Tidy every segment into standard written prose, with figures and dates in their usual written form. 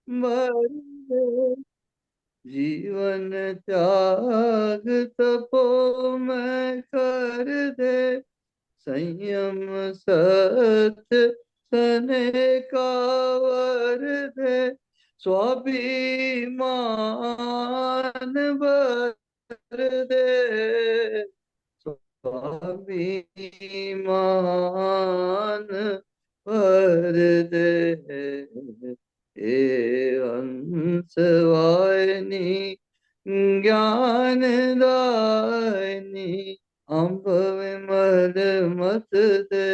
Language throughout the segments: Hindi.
भर दे। जीवन त्याग तपो में कर दे। संयम सत्य सने कावर दे। स्वाभिमान भर दे। स्वाभिमान भर दे। हे हंस वाहिनी ज्ञान दायिनी। अम्ब विमल मत दे।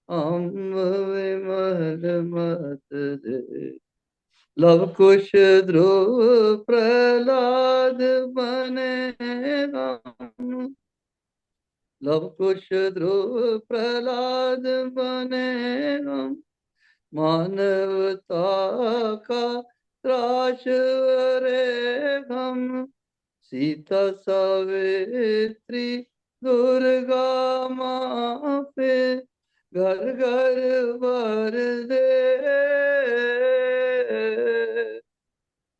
अम्ब विमल मत दे। लव कुश ध्रुव प्रहलाद बने राम। लव कुश ध्रुव प्रहलाद बने राम। मानवता का त्रास रे हम। सीता सावित्री दुर्गा माँ पे घर घर भर दे।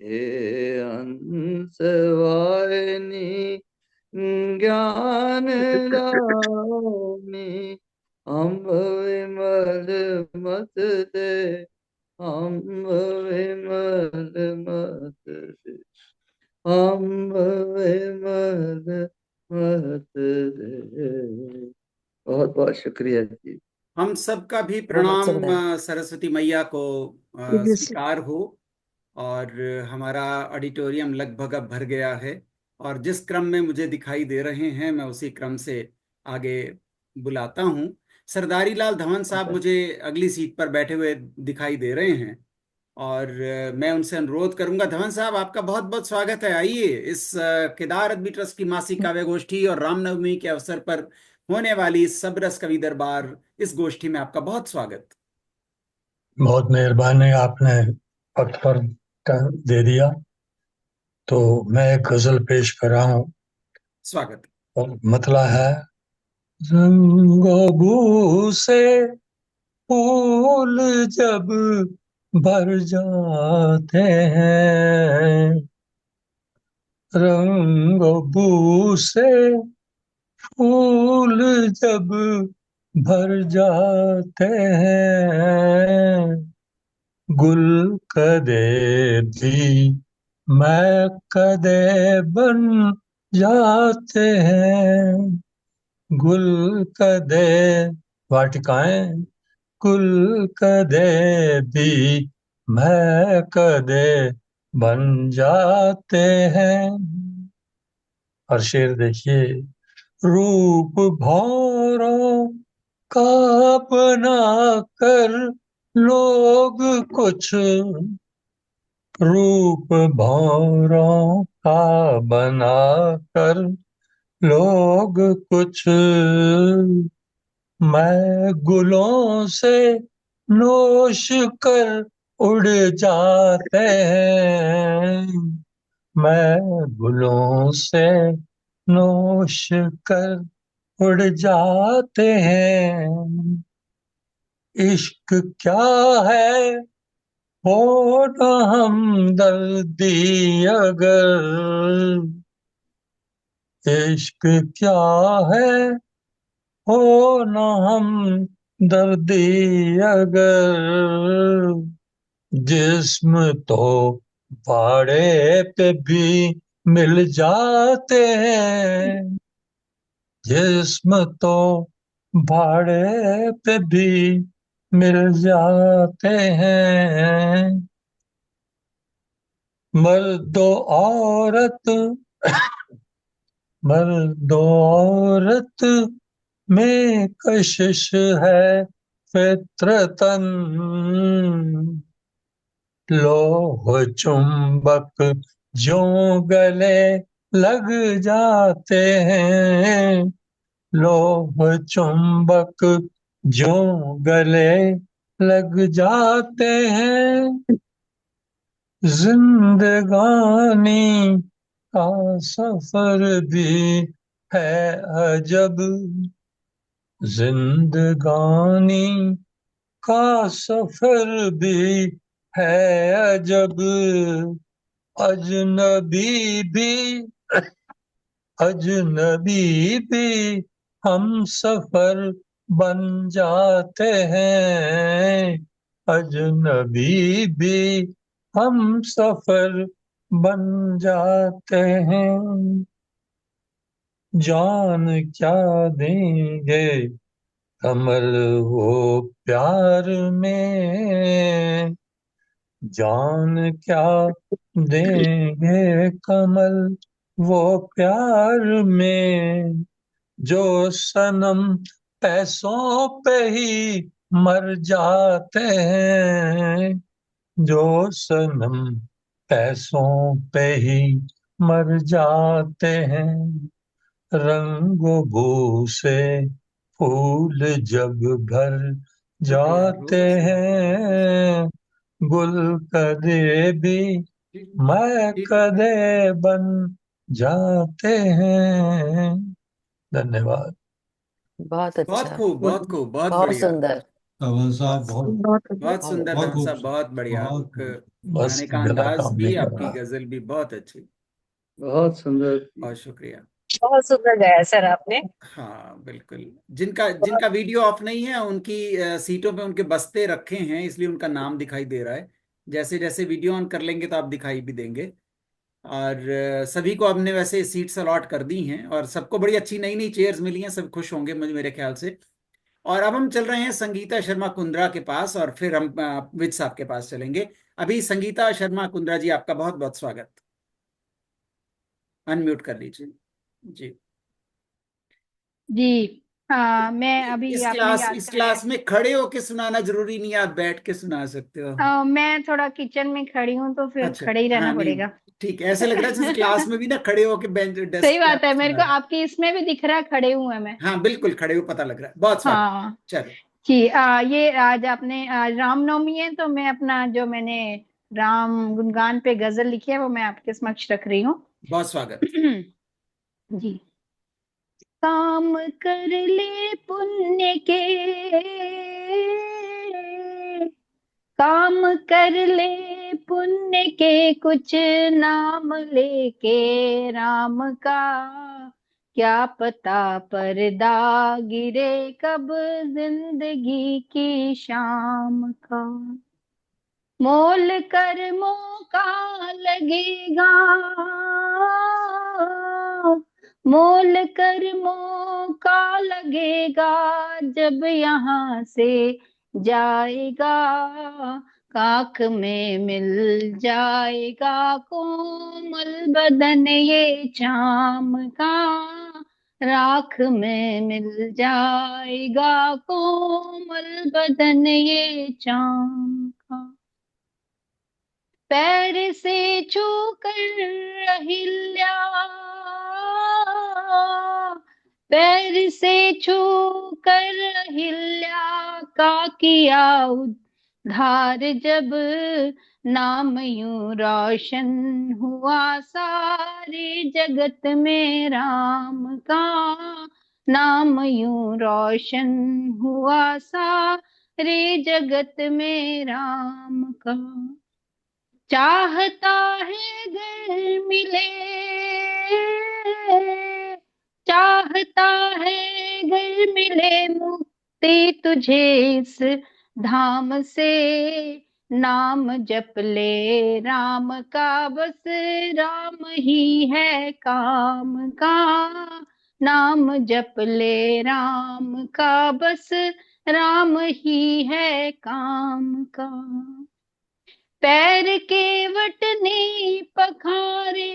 हे हंस वाहिनी ज्ञान दानी। अम्ब विमल मत दे। अम्ब विमल मत दे। अम्ब विमल मत दे। बहुत बहुत शुक्रिया जी। हम सबका भी बहुत अच्छा प्रणाम बनाया। सरस्वती मैया को सीरियसली। स्वीकार हो। और हमारा ऑडिटोरियम लगभग अब भर गया है। और जिस क्रम में मुझे दिखाई दे रहे हैं, मैं उसी क्रम से आगे बुलाता हूं। सरदारी लाल धवन साहब अच्छा। मुझे अगली सीट पर बैठे हुए दिखाई दे रहे हैं। और मैं उनसे अनुरोध करूंगा, धवन साहब आपका बहुत बहुत स्वागत है। आइए, इस केदार अदबी ट्रस्ट की मासिक काव्य गोष्ठी और रामनवमी के अवसर पर होने वाली इस सबरस कवि दरबार, इस गोष्ठी में आपका बहुत स्वागत। बहुत मेहरबानी, आपने वक्त पर दे दिया। तो मैं एक गजल पेश कर रहा हूँ स्वागत। और मतला है। रंगो बू से फूल जब भर जाते हैं, रंगो बू से फूल जब भर जाते हैं, गुल कदे भी मैं कदे बन जाते हैं। गुल कदे वाटिकाएं, गुल कदे भी मैं कदे बन जाते हैं। और शेर देखिए। रूप भौरों का बना कर लोग कुछ, रूप भौरों का बना कर लोग कुछ, मैं गुलों से नोश कर उड़ जाते हैं। मैं गुलों से नोश कर उड़ जाते हैं। इश्क क्या है हो न हमदर्दी अगर, इश्क क्या है हो न हमदर्दी अगर, जिस्म तो भाड़े पे भी मिल जाते हैं। जिस्म तो भाड़े पे भी मिल जाते हैं। मर्द औरत, मर्द औरत में कशिश है फित्रतन, लोह चुंबक जो गले लग जाते हैं, लोह चुंबक जो गले लग जाते हैं। जिंदगानी का सफर भी है अजब, जिंदगानी का सफर भी है अजब अजनबी भी अजनबी भी हम सफर बन जाते हैं। अजनबी भी हम सफर बन जाते हैं। जान क्या देंगे कमल वो प्यार में। जान क्या देंगे कमल वो प्यार में। जो सनम पैसों पे ही मर जाते हैं। जो सनम पैसों पे ही मर जाते हैं। रंगो बू से फूल जब भर ओके यार, जाते रोज यार, हैं। गुल कदे भी मैं ठीक है। कदे बन जाते हैं। धन्यवाद। बहुत बहुत अच्छा। खूब, बहुत खूब, बहुत बहुत बढ़िया। सुंदर। धवन साहब बहुत बहुत बहुत सुंदर बहुत धन खूब साहब, बहुत बढ़िया। बहुत आपका खूब। बस गाने का गला अंदाज काम भी, नहीं कर आपकी रहा। गजल भी बहुत अच्छी। बहुत सुंदर। बहुत शुक्रिया। बहुत सुंदर गाया सर आपने। हाँ बिल्कुल। जिनका जिनका वीडियो ऑफ नहीं है, उनकी सीटों पे उनके बस्ते रखे हैं, इसलिए उनका नाम दिखाई दे रहा है। जैसे जैसे वीडियो ऑन कर लेंगे तो आप दिखाई भी देंगे। और सभी को हमने वैसे सीट्स अलॉट कर दी हैं, और सबको बड़ी अच्छी नई नई चेयर्स मिली हैं, सब खुश होंगे मुझे, मेरे ख्याल से। और अब हम चल रहे हैं संगीता शर्मा कुंद्रा के पास, और फिर हम विद साहब के पास चलेंगे। अभी संगीता शर्मा कुंद्रा जी, आपका बहुत बहुत स्वागत। अनम्यूट कर लीजिए जी। जी। हाँ, मैं अभी आपने याद इस कराया। क्लास में खड़े होके सुनाना जरूरी नहीं है, आप बैठ के सुना सकते हो। मैं थोड़ा किचन में खड़ी हूँ तो फिर अच्छा, खड़े ही हाँ रहना नहीं, पड़ेगा। ठीक है। ऐसे लग रहा है जैसे क्लास में भी ना खड़े होके बेंच सही डेस्क पे बात आप है, मेरे सुना को रहे आपकी इसमें भी दिख रहा है खड़े हुए मैं। हैं। हाँ बिल्कुल, खड़े हो, पता लग रहा है। बहुत स्वागत। हाँ चलो। कि ये आज आपने आज रामनवमी है तो मैं अपना जो मैंने राम गुणगान पे गजल लिखी है वो मैं आपके समक्ष रख रही हूँ। बहुत स्वागत। जी। काम कर ले पुण्य के, काम कर ले पुण्य के, कुछ नाम लेके राम का, क्या पता पर्दा गिरे कब जिंदगी की शाम का। मोल कर्मों का लगेगा, मोल कर्मों का लगेगा, जब यहाँ से जाएगा, काख में मिल जाएगा कोमल बदन ये चाम का, राख में मिल जाएगा कोमल बदन ये चाम का। पैर से छू कर अहिल्या, पैर से छू कर अहिल्या का किया उद्धार, जब नाम यूं रोशन हुआ सारे जगत में राम का, नाम यूं रोशन हुआ सारे जगत में राम का। चाहता है घर मिले, चाहता है घर मिले, मुक्ति तुझे इस धाम से, नाम जप ले राम का, बस राम ही है काम का, नाम जप ले राम का, बस राम ही है काम का। पैर के वटने पखारे,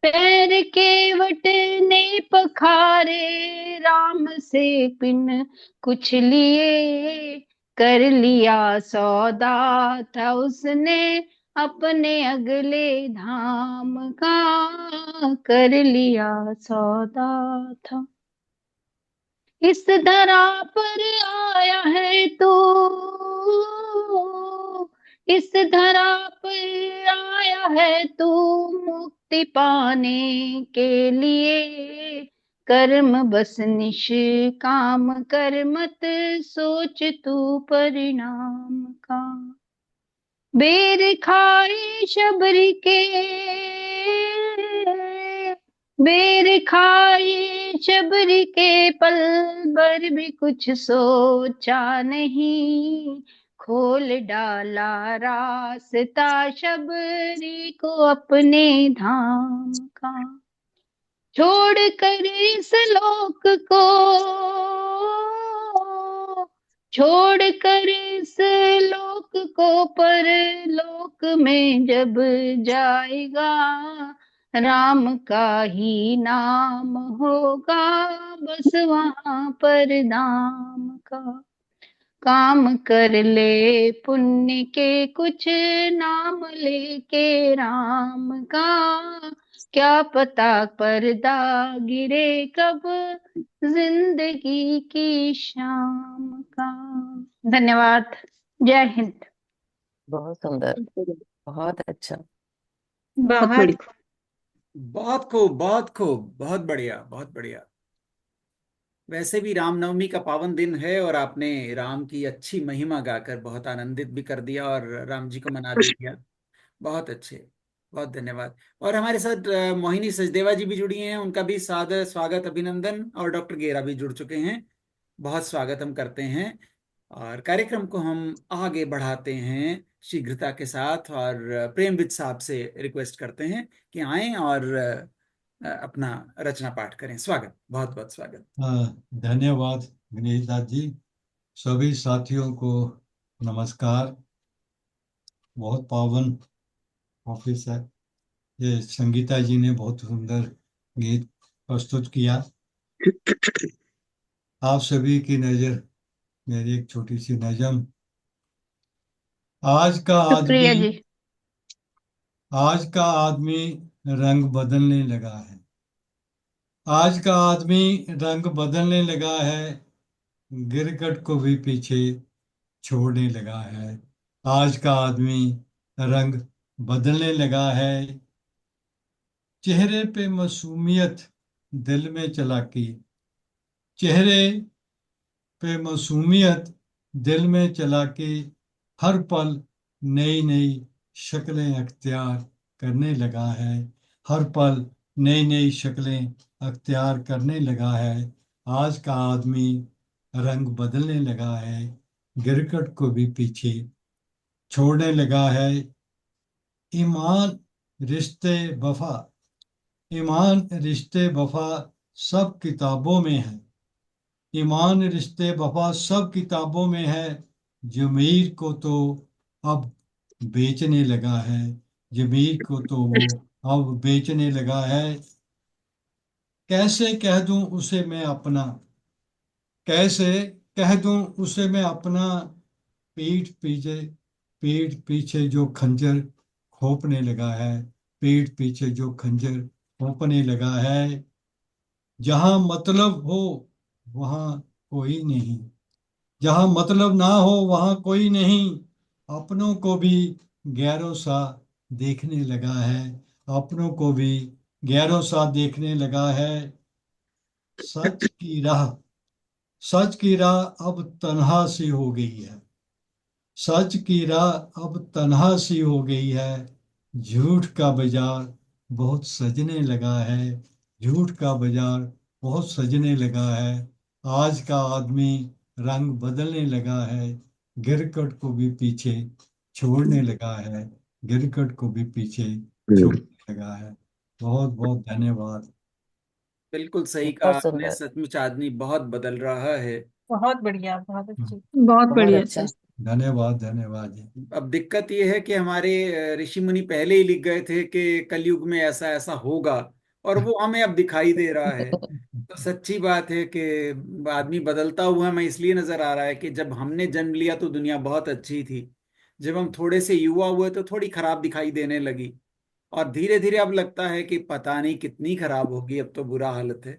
पैर के वटने पखारे, राम से बिन कुछ लिए, कर लिया सौदा था उसने अपने अगले धाम का, कर लिया सौदा था। इस धरा पर आया है तू, इस धरा पर आया है तू, मुक्ति पाने के लिए, कर्म बस निष्काम कर मत सोच तू परिणाम का। बेर खाए शबरी के, बेर खाए शबरी के पल भर भी कुछ सोचा नहीं। खोल डाला रास्ता शबरी को अपने धाम का। छोड़ कर इस लोक को, छोड़ कर इस लोक को पर लोक में जब जाएगा, राम का ही नाम होगा बस वहां पर धाम का। काम कर ले पुण्य के कुछ, नाम लेके राम का। क्या पता पर्दा गिरे कब जिंदगी की शाम का। धन्यवाद। जय हिंद। बहुत सुंदर, बहुत अच्छा। बहुत बहुत बढ़िया। बहुत खूब, बहुत खूब, बहुत बढ़िया, बहुत बढ़िया। वैसे भी रामनवमी का पावन दिन है और आपने राम की अच्छी महिमा गाकर बहुत आनंदित भी कर दिया और राम जी को मना भी दिया। बहुत अच्छे, बहुत धन्यवाद। और हमारे साथ मोहिनी सचदेवा जी भी जुड़ी हैं, उनका भी सादर स्वागत, अभिनंदन। और डॉक्टर गेरा भी जुड़ चुके हैं, बहुत स्वागत हम करते हैं। और कार्यक्रम को हम आगे बढ़ाते हैं शीघ्रता के साथ और प्रेमविद साहब से रिक्वेस्ट करते हैं कि आएं और अपना रचना पाठ करें। स्वागत, बहुत बहुत स्वागत। धन्यवाद गणेश दास जी। सभी साथियों को नमस्कार। बहुत पावन ऑफिस है ये। संगीता जी ने बहुत सुंदर गीत प्रस्तुत किया। आप सभी की नजर मेरी एक छोटी सी नज़म। आज का आदमी, शुक्रिया जी। आज का आदमी रंग बदलने लगा है। आज का आदमी रंग बदलने लगा है, गिरगिट को भी पीछे छोड़ने लगा है। आज का आदमी रंग बदलने लगा है, चेहरे पे मासूमियत, दिल में चालाकी। चेहरे पे मासूमियत, दिल में चालाकी। हर पल नई नई शक्लें अख्तियार करने लगा है। हर पल नई नई शक्लें अख्तियार करने लगा है। आज का आदमी रंग बदलने लगा है, गिरगिट को भी पीछे छोड़ने लगा है। ईमान, रिश्ते, वफा, ईमान, रिश्ते, वफा सब किताबों में है। ईमान, रिश्ते, वफा सब किताबों में है। जमीर को तो अब बेचने लगा है। जमीर को तो वो अब बेचने लगा है। कैसे कह दूं उसे मैं अपना, कैसे कह दूं उसे मैं अपना। पीठ पीछे, पीठ पीछे जो खंजर खोपने लगा है। पीठ पीछे जो खंजर खोपने लगा है। जहां मतलब हो वहां कोई नहीं, जहां मतलब ना हो वहां कोई नहीं। अपनों को भी गैरों सा देखने लगा है। अपनों को भी गैरों सा देखने लगा है। सच की राह, सच की राह अब तन्हा सी हो गई है। सच की राह अब तन्हा सी हो गई है। झूठ का बाजार बहुत सजने लगा है। झूठ का बाजार बहुत सजने लगा है। आज का आदमी रंग बदलने लगा है, गिरगिट को भी पीछे छोड़ने लगा है। गिरगिट को भी पीछे छोड़ने लगा है। बहुत बहुत धन्यवाद। बिल्कुल सही कहा बहुत आपने, सुंदर, सचमुच आदमी बहुत बदल रहा है। बहुत बढ़िया, बहुत अच्छी। बहुत बहुत बढ़िया अच्छा। सर। धन्यवाद, धन्यवाद जी। अब दिक्कत ये है कि हमारे ऋषि मुनि पहले ही लिख गए थे कि कलयुग में ऐसा ऐसा होगा, और वो हमें अब दिखाई दे रहा है। तो सच्ची बात है कि आदमी बदलता हुआ हमें इसलिए नजर आ रहा है कि जब हमने जन्म लिया तो दुनिया बहुत अच्छी थी। जब हम थोड़े से युवा हुए तो थोड़ी खराब दिखाई देने लगी, और धीरे धीरे अब लगता है कि पता नहीं कितनी खराब होगी, अब तो बुरा हालत है।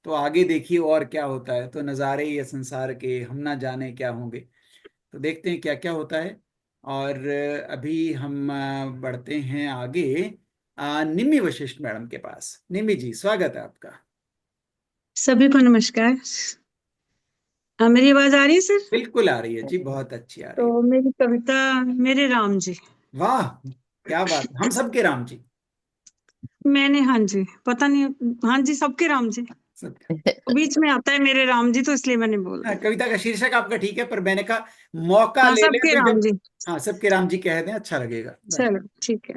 तो आगे देखिए और क्या होता है, तो नज़ारे ये संसार के हम ना जाने क्या होंगे। तो देखते हैं क्या क्या होता है। और अभी हम बढ़ते हैं आगे निम्मी वशिष्ठ मैडम के पास। निम्मी जी, स्वागत है आपका। सभी को नमस्कार। मेरी आवाज आ रही है सर? बिल्कुल आ रही है जी, बहुत अच्छी आ रही है। तो मेरी कविता मेरे राम जी। वाह, क्या बात, हम सबके राम जी। मैंने हाँ जी, पता नहीं, हाँ जी सबके राम जी, बीच में आता है मेरे राम जी, तो इसलिए मैंने बोल हाँ, दिया। कविता का शीर्षक आपका ठीक है, पर मैंने कहा मौका हाँ ले ले सबके तो राम जब, जी। हाँ सबके राम जी कह दें अच्छा लगेगा। चलो ठीक है।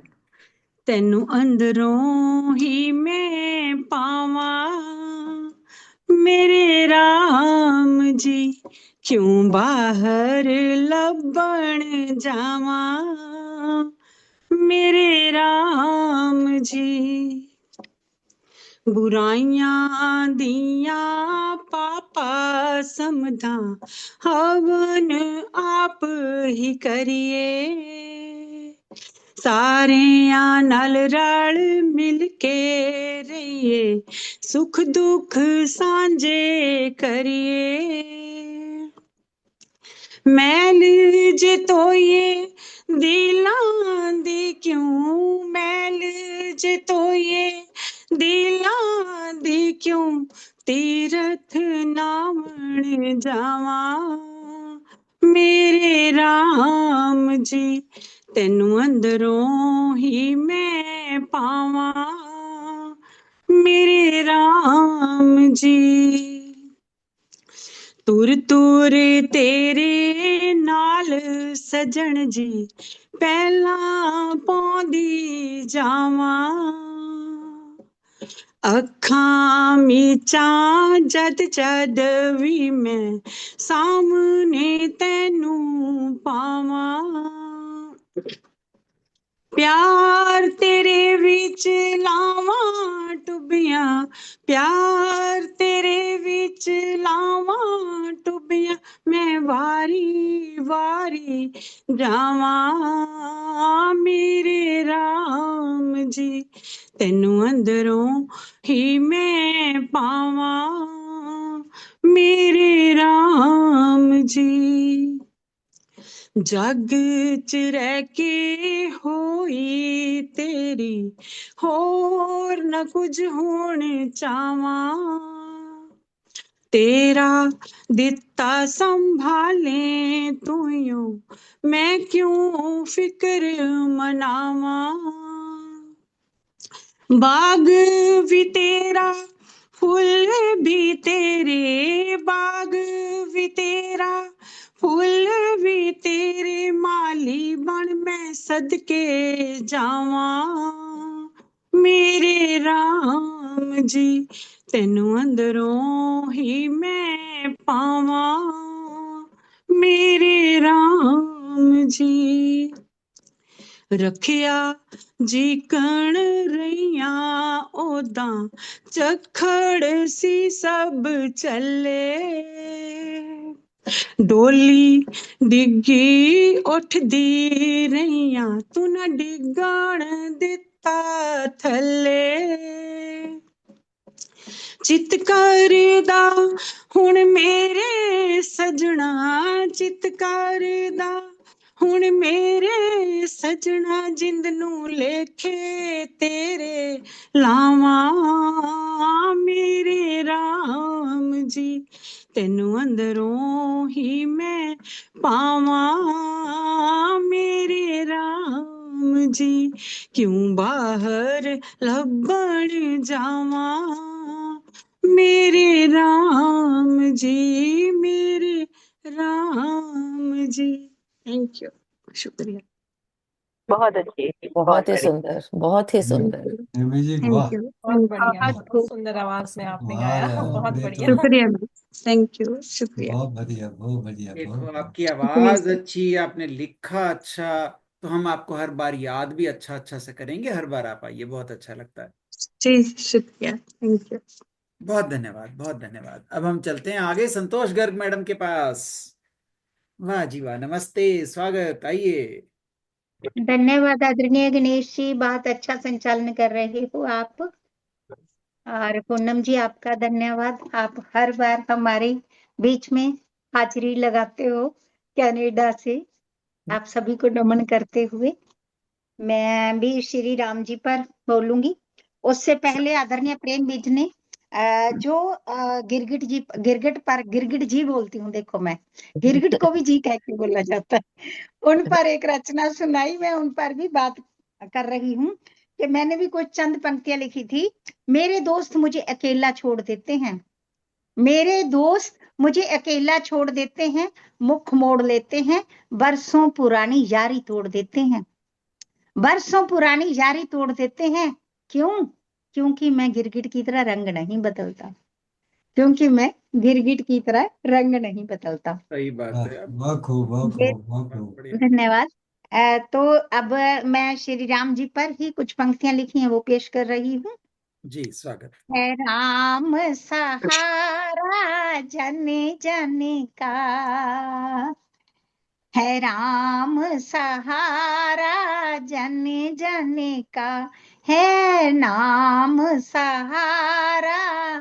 तेनू अंदरों ही मैं पावा मेरे राम जी, क्यों बाहर लबण जावा मेरे राम जी। बुराइयां दिया पापा समझा हवन आप ही करिए, सारे नाल रल मिल के रहिए, सुख दुख सांझे करिए। मैल जे तोइए दिलां दी क्यों, मैल जे तोइए दिलां दी क्यों, तीरथ नावण जावा मेरे राम जी, तेनू अंदरों ही मैं पावा मेरे राम जी। तुर तुर तेरे नाल सजन जी, पहला पौंदी जावा अखां मीचां जद जद भी मैं सामने तैनू पावा। प्यार तेरे विच लावां टुबियां, प्यार तेरे विच लावां टुबियां, मैं वारी वारी जावां मेरे राम जी, तेनू अंदरों ही मैं पावा मेरे राम जी। जग च रह के होई तेरी, होर न कुछ होण चावा, तेरा दिता संभाले तूयो, मैं क्यों फिक्र मनावा। बाग भी तेरा फूल भी तेरे, बाग भी तेरा फूल भी तेरे, माली बन मैं सदके जावा मेरे राम जी, तेनू अंदरों ही मैं पावा मेरे राम जी। रखिया जीकण रहिया ओदां, चखड़ सी सब चले, डोली डिग्गी उठदी रहिया, तू न डिगण दिता थले, चित करदा हुण मेरे सजना, चित करदा हुण मेरे सजना, जिंद नू लेखे तेरे लावा मेरे राम जी, तेनू अंदरों ही मैं पावा मेरे राम जी, क्यों बाहर लबण जावा मेरे राम जी, मेरे राम जी। थैंक यू, शुक्रिया। बहुत अच्छी, बहुत ही सुंदर, बहुत ही सुंदर। निमी जी थैंक वाह यू, बहुत बढ़िया, बहुत बहुत खूब। सुंदर आवाज में आपने वाह गाया, यार, बहुत हमने बढ़िया। तो शुक्रिया, थैंक यू, शुक्रिया। बहुत बढ़िया, बहुत बढ़िया, बहुत देखो, बढ़िया। आपकी आवाज अच्छी, आपने लिखा अच्छा, तो हम आपको हर बार याद भी अच्छा अच्छा से करेंगे, हर बार आप आइए, बहुत अच्छा लगता है। जी शुक्रिया, थैंक यू। बहुत धन्यवाद, बहुत धन्यवाद। अब हम चलते हैं आगे संतोष गर्ग मैडम के पास। वाह जी वाह, नमस्ते, स्वागत, आइए। धन्यवाद आदरणीय गणेश जी, बहुत अच्छा संचालन कर रहे हो आप। और पूनम जी आपका धन्यवाद, आप हर बार हमारे बीच में हाजिरी लगाते हो कनाडा से। आप सभी को नमन करते हुए मैं भी श्री राम जी पर बोलूंगी। उससे पहले आदरणीय प्रेम बीज ने जो गिरगिट जी बोलती हूँ, देखो मैं गिरगिट को भी जी कह के बोला जाता है, उन पर एक रचना सुनाई, मैं उन पर भी बात कर रही हूँ कि मैंने भी कुछ चंद पंक्तियां लिखी थी। मेरे दोस्त मुझे अकेला छोड़ देते हैं, मेरे दोस्त मुझे अकेला छोड़ देते हैं, मुख मोड़ लेते हैं, बरसों पुरानी यारी तोड़ देते हैं, बरसों पुरानी यारी तोड़ देते हैं। क्यों? क्योंकि मैं गिरगिट की तरह रंग नहीं बदलता, क्योंकि मैं गिरगिट की तरह रंग नहीं बदलता। सही बात है। वाह खूब, वाह ये खूब, वाह खूब। बढ़िया। धन्यवाद। तो अब मैं श्री राम जी पर ही कुछ पंक्तियां लिखी हैं वो पेश कर रही हूँ। जी स्वागत। है राम सहारा जन जन का, है राम सहारा जन जन का, है नाम सहारा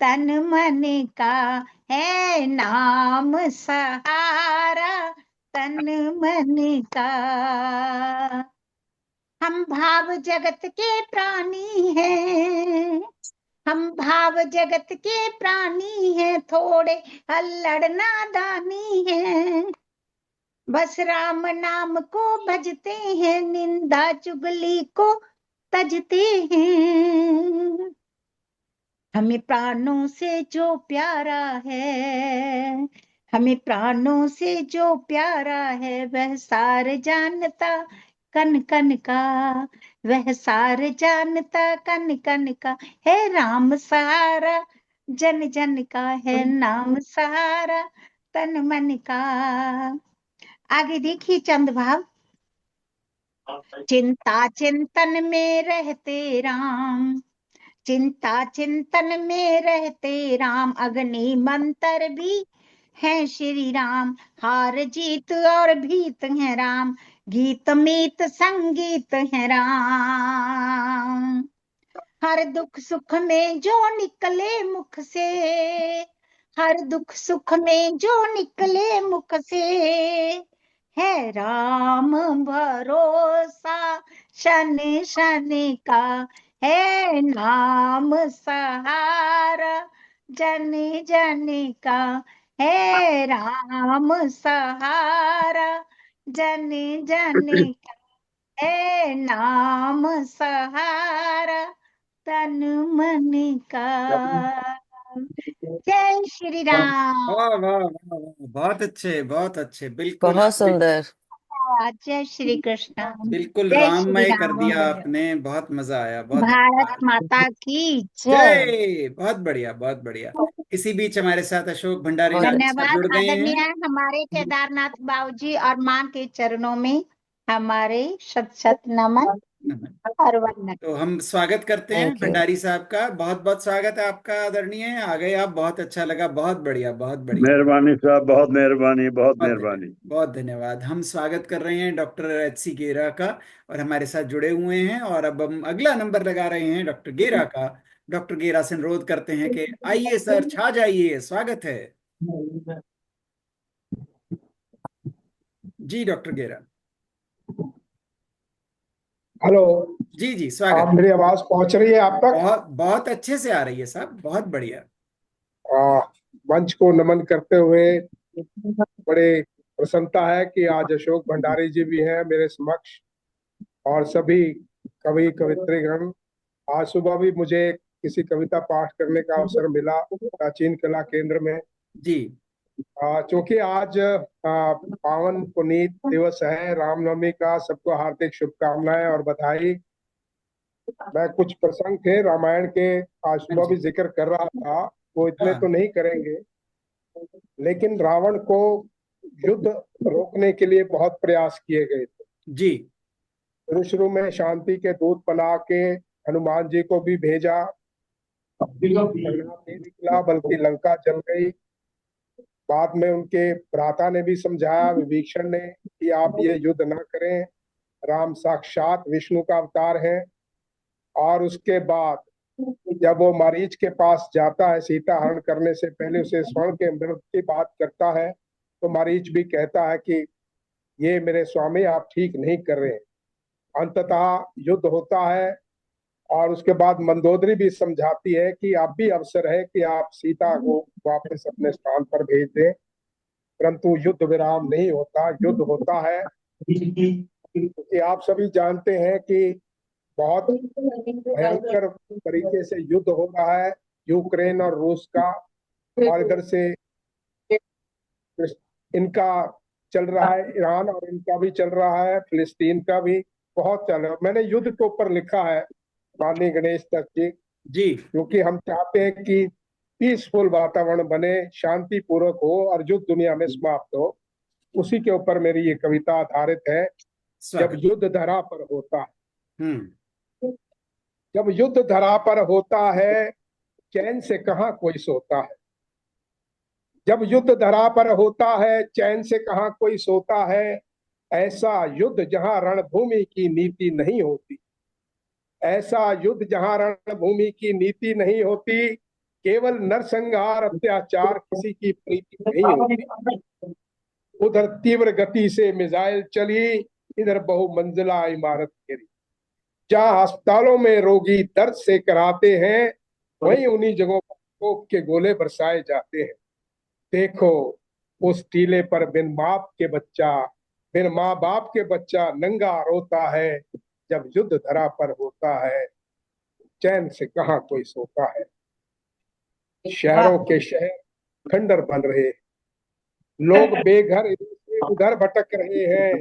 तन मन का, है नाम सहारा तन मन का। हम भाव जगत के प्राणी हैं, हम भाव जगत के प्राणी हैं, थोड़े अल्लड़ नादानी हैं, बस राम नाम को भजते हैं, निंदा चुगली को तजते हैं। हमें प्राणों से जो प्यारा है, हमें प्राणों से जो प्यारा है, वह सार जानता कन कन का, वह सार जानता कन कन का, है राम सहारा जन जन का, है नाम सहारा तन मन का। आगे देखिए चंद भाव। चिंता चिंतन में रहते राम, चिंता चिंतन में रहते राम, अग्नि मंत्र भी है श्री राम, हार जीत और भीत है राम, गीत मीत संगीत है राम। हर दुख सुख में जो निकले मुख से, हर दुख सुख में जो निकले मुख से, है राम भरोसा शन शन का, है नाम सहारा जन जन का, है राम सहारा जन जन का, है नाम सहारा तन मन का। जय श्री राम। वाह वाह वाह वाह, बहुत अच्छे, बहुत अच्छे, बिल्कुल बहुत आप सुंदर। जय श्री कृष्ण। बिल्कुल जय श्री राममय कर राम। दिया आपने, बहुत मजा आया, बहुत भारत माता की जय। जय। बहुत बढ़िया, बहुत बढ़िया। इसी बीच हमारे साथ अशोक भंडारी बहुत डॉक्टर अच्छा। साहब धन्यवाद जुड़ गए आदरणीय हैं। हमारे केदारनाथ बाबूजी और मां के चरणों में हमारे शत शत नमन और वंदन। तो हम स्वागत करते हैं थैंक यू। भंडारी साहब का, बहुत बहुत स्वागत है आपका आदरणीय। आ गए आप, बहुत अच्छा लगा, बहुत बढ़िया, बहुत बढ़िया। मेहरबानी साहब, बहुत मेहरबानी, बहुत बहुत मेहरबानी। बहुत धन्यवाद। हम स्वागत कर रहे हैं डॉक्टर एच.सी. गेरा का, और हमारे साथ जुड़े हुए हैं। और अब हम अगला नंबर लगा रहे हैं डॉक्टर गेरा का। डॉक्टर गेरा से अनुरोध करते हैं कि आइए सर, छा जाइए, स्वागत है जी डॉक्टर गेरा। हेलो जी जी आप, स्वागत। मेरी आवाज पहुंच रही है आप तक? बहुत बहुत अच्छे से आ रही है साहब, बहुत बढ़िया। मंच को नमन करते हुए बड़े प्रसन्नता है कि आज अशोक भंडारी जी भी हैं मेरे समक्ष, और सभी कवि कवित्रीगण। आज सुबह भी मुझे किसी कविता पाठ करने का अवसर मिला प्राचीन कला केंद्र में। जी चूंकि आज पावन पुनीत दिवस है रामनवमी का, सबको हार्दिक शुभकामनाएं और बधाई। मैं कुछ प्रसंग थे रामायण के आज सुबह भी जिक्र कर रहा था, वो इतने तो नहीं करेंगे, लेकिन रावण को युद्ध रोकने के लिए बहुत प्रयास किए गए थे जी। शुरू शुरू में शांति के दूत बना के हनुमान जी को भी भेजा, परिणाम नहीं निकला, बल्कि लंका जल गई। बाद में उनके भ्राता ने भी समझाया, विभीषण ने, कि आप ये युद्ध ना करें, राम साक्षात विष्णु का अवतार है। और उसके बाद जब वो मरीच के पास जाता है सीता हरण करने से पहले, उसे स्वर्ण के अमृत की बात करता है, तो मरीच भी कहता है कि ये मेरे स्वामी आप ठीक नहीं कर रहे हैं। अंततः युद्ध होता है और उसके बाद मंदोदरी भी समझाती है कि अब भी अवसर है कि आप सीता को वापस अपने स्थान पर भेज दें, परंतु युद्ध विराम नहीं होता, युद्ध होता है। क्योंकि आप सभी जानते हैं कि बहुत भयंकर तरीके से युद्ध हो रहा है यूक्रेन और रूस का, और इधर से इनका चल रहा है ईरान, और इनका भी चल रहा है फिलिस्तीन का भी बहुत चल रहा है। मैंने युद्ध के ऊपर लिखा है माननीय गणेश दत्त जी, जी क्योंकि हम चाहते हैं कि पीसफुल वातावरण बने, शांतिपूर्वक हो और युद्ध दुनिया में समाप्त हो। उसी के ऊपर मेरी ये कविता आधारित है। जब स्वागत। युद्ध धरा पर होता है, हम्म जब युद्ध धरा पर होता है, चैन से कहाँ कोई सोता है। जब युद्ध धरा पर होता है, चैन से कहाँ कोई सोता है। ऐसा युद्ध जहाँ रणभूमि की नीति नहीं होती, ऐसा युद्ध जहाँ रणभूमि की नीति नहीं होती, केवल नरसंहार अत्याचार किसी की प्रीति नहीं होती। उधर तीव्र गति से मिसाइल चली, इधर बहुमंजिला इमारत गिरी। जहाँ अस्पतालों में रोगी दर्द से कराते हैं, वहीं उन्हीं जगहों पर तोप के गोले बरसाए जाते हैं। देखो उस टीले पर बिन माँ बाप के बच्चा नंगा रोता है। जब युद्ध धरा पर होता है, चैन से कहाँ कोई सोता है। शहरों के शहर खंडर बन रहे, लोग बेघर इधर से उधर भटक रहे हैं।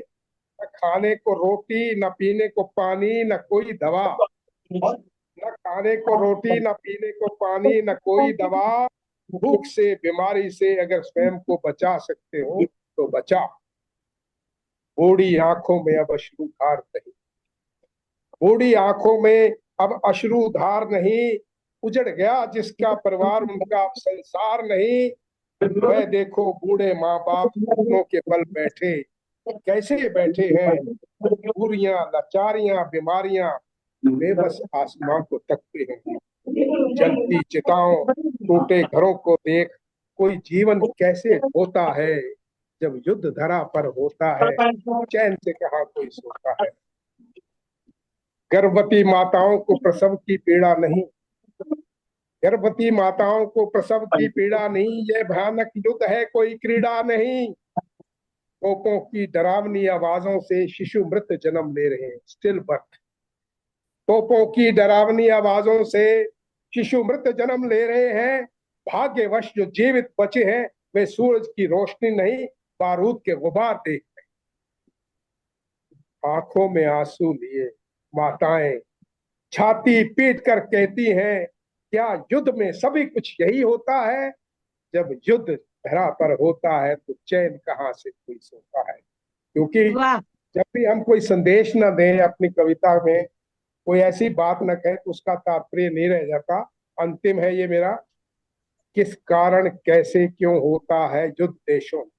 न खाने को रोटी, न पीने को पानी, न कोई दवा। न खाने को रोटी, न पीने को पानी, न कोई दवा। भूख से, बीमारी से अगर स्वयं को बचा सकते हो तो बचा। बूढ़ी आंखों में अब अश्रुधार नहीं, बूढ़ी आंखों में अब अश्रुधार नहीं। उजड़ गया जिसका परिवार, उनका अब संसार नहीं। वह देखो बूढ़े माँ बाप घुटनों के बल बैठे, कैसे बैठे हैं। मजबूरियां, लाचारियां, बीमारियां, बेबस आसमां को तकते हैं। जलती चिताओं, टूटे घरों को देख, कोई जीवन कैसे होता है। जब युद्ध धरा पर होता है, चैन से कहाँ कोई सोता है। गर्भवती माताओं को प्रसव की पीड़ा नहीं, गर्भवती माताओं को प्रसव की पीड़ा नहीं। यह भयानक युद्ध है, कोई क्रीड़ा नहीं। तोपों की डरावनी आवाजों से शिशु मृत जन्म ले रहे हैं, स्टिल बर्थ। तोपों की डरावनी आवाजों से शिशु मृत जन्म ले रहे हैं। भाग्यवश जो जीवित बचे हैं, वे सूरज की रोशनी नहीं, बारूद के गुबार देख रहे। आंखों में आंसू लिए माताएं छाती पीट कर कहती हैं, क्या युद्ध में सभी कुछ यही होता है। जब युद्ध धरा पर होता है तो चैन कहाँ से कोई सोता है। क्योंकि जब भी हम कोई संदेश न दें अपनी कविता में, कोई ऐसी बात न कहे तो उसका तात्पर्य नहीं रह जाता। अंतिम है ये मेरा, किस कारण कैसे क्यों होता है युद्ध देशों में।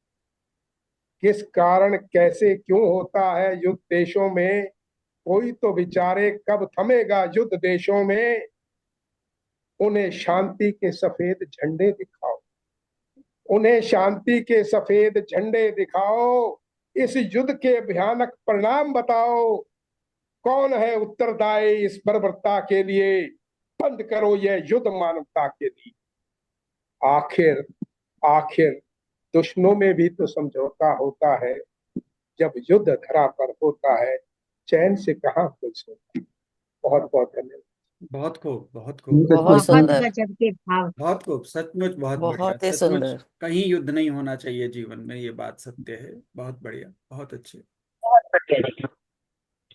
किस कारण कैसे क्यों होता है युद्ध देशों में। कोई तो विचारे कब थमेगा युद्ध देशों में। उन्हें शांति के सफेद झंडे दिखाओ, उन्हें शांति के सफेद झंडे दिखाओ। इस युद्ध के भयानक परिणाम बताओ। कौन है उत्तरदायी इस बर्बरता के लिए। बंद करो यह युद्ध मानवता के लिए। आखिर आखिर दुश्मनों में भी तो समझौता होता है। जब युद्ध धरा पर होता है, चैन से कहाँ कोई सोता। बहुत बहुत धन्यवाद। बहुत खूब, बहुत खूब, बहुत सुंदर, गजब के भाव। बहुत खूब, सचमुच बहुत बढ़िया। बहुत ही सचमुच सुंदर। कहीं युद्ध नहीं होना चाहिए जीवन में, ये बात सत्य है। बहुत बढ़िया, बहुत अच्छे,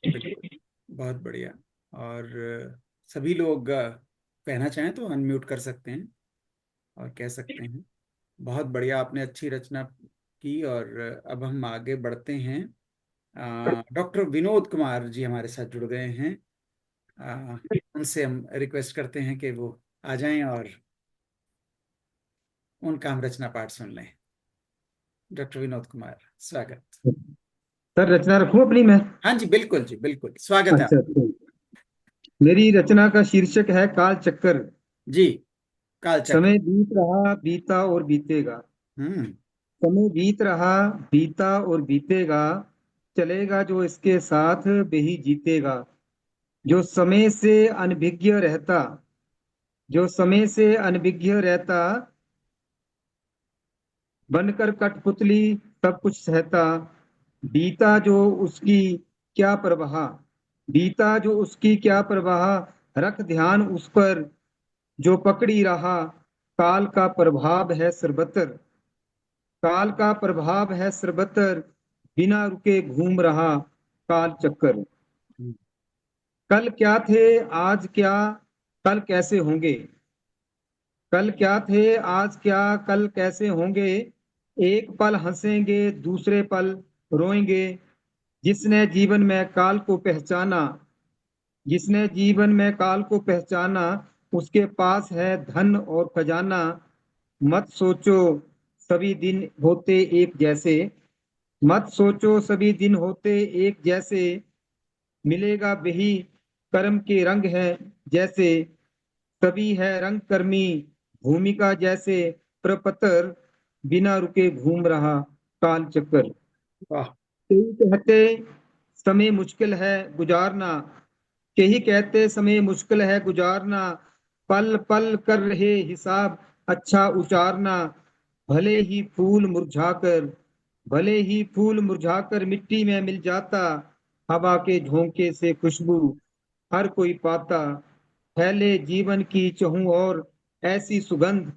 बिल्कुल, बहुत बढ़िया। और सभी लोग कहना चाहें तो अनम्यूट कर सकते हैं और कह सकते हैं। बहुत बढ़िया, आपने अच्छी रचना की। और अब हम आगे बढ़ते हैं। डॉक्टर विनोद कुमार जी हमारे साथ जुड़ गए हैं। उनसे हम रिक्वेस्ट करते हैं कि वो आ जाएं और उनका हम रचना पाठ सुन लें। डॉक्टर विनोद कुमार, स्वागत। सर रचना रखूं अपनी मैं? हाँ जी, बिल्कुल जी, बिल्कुल, स्वागत है। अच्छा, मेरी रचना का शीर्षक है काल चक्कर। जी, काल चक्र। समय बीत रहा, बीता और बीतेगा। समय बीत रहा, बीता और बीतेगा। चलेगा जो इसके साथ, वही जीतेगा। जो समय से अनभिज्ञ रहता, जो समय से अनभिज्ञ रहता, बनकर कठपुतली सब कुछ सहता, बीता जो उसकी क्या परवाह, बीता जो उसकी क्या परवाह, रख ध्यान उस पर जो पकड़ी रहा, काल का प्रभाव है सर्वत्र, काल का प्रभाव है सर्वत्र, बिना रुके घूम रहा काल चक्कर। कल क्या थे आज क्या, कल कैसे होंगे, कल क्या थे आज क्या कल कैसे होंगे, एक पल हंसेंगे दूसरे पल रोएंगे, जिसने जीवन में काल को पहचाना, जिसने जीवन में काल को पहचाना, उसके पास है धन और खजाना, मत सोचो सभी दिन होते एक जैसे, मत सोचो सभी दिन होते एक जैसे, मिलेगा वही कर्म के रंग है जैसे, सभी है रंग कर्मी भूमिका जैसे, प्रपत्र बिना रुके घूम रहा काल चक्कर। वाह। कई कहते समय मुश्किल है गुजारना, कई कहते समय मुश्किल है गुजारना, पल पल कर रहे हिसाब अच्छा उचारना, भले ही फूल मुरझाकर, भले ही फूल मुरझाकर मिट्टी में मिल जाता, हवा के झोंके से खुशबू हर कोई पाता, फैले जीवन की चहूं और ऐसी सुगंध,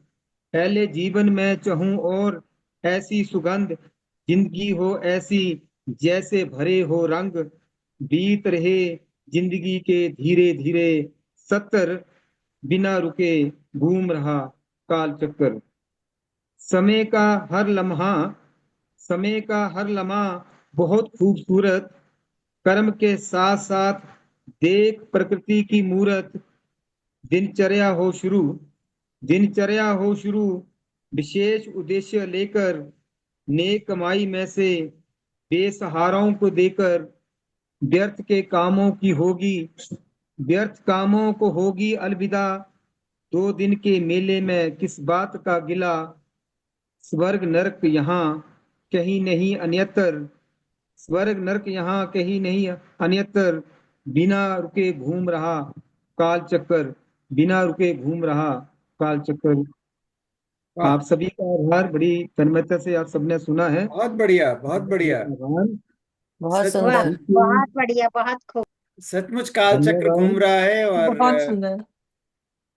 फैले जीवन में चहूं और ऐसी सुगंध, जिंदगी हो ऐसी जैसे भरे हो रंग, बीत रहे जिंदगी के धीरे धीरे सत्तर, बिना रुके घूम रहा काल चक्कर। समय का हर लम्हा, समय का हर लम्हा बहुत खूबसूरत, कर्म के साथ साथ देख प्रकृति की मूरत, दिनचर्या हो शुरू, दिनचर्या हो शुरू, विशेष उद्देश्य लेकर, नेक कमाई में से बेसहाराओं को देकर, व्यर्थ के कामों की होगी, व्यर्थ कामों को होगी अलविदा, 2 दिन के मेले में किस बात का गिला, स्वर्ग नरक यहाँ कहीं नहीं अन्यत्र, स्वर्ग नरक यहाँ कहीं नहीं अन्यत्र, बिना रुके घूम रहा काल चक्कर, बिना रुके घूम रहा काल चक्कर। आप सभी का आभार, बड़ी तन्मयता से आप सबने सुना है। बहुत बढ़िया, बहुत बढ़िया। आभार। बहुत सच- वाह, सुंदर। बहुत बढ़िया, बहुत खूब। सचमुच काल चक्र धन्यवाद। घूम रहा है, और बहुत सुंदर।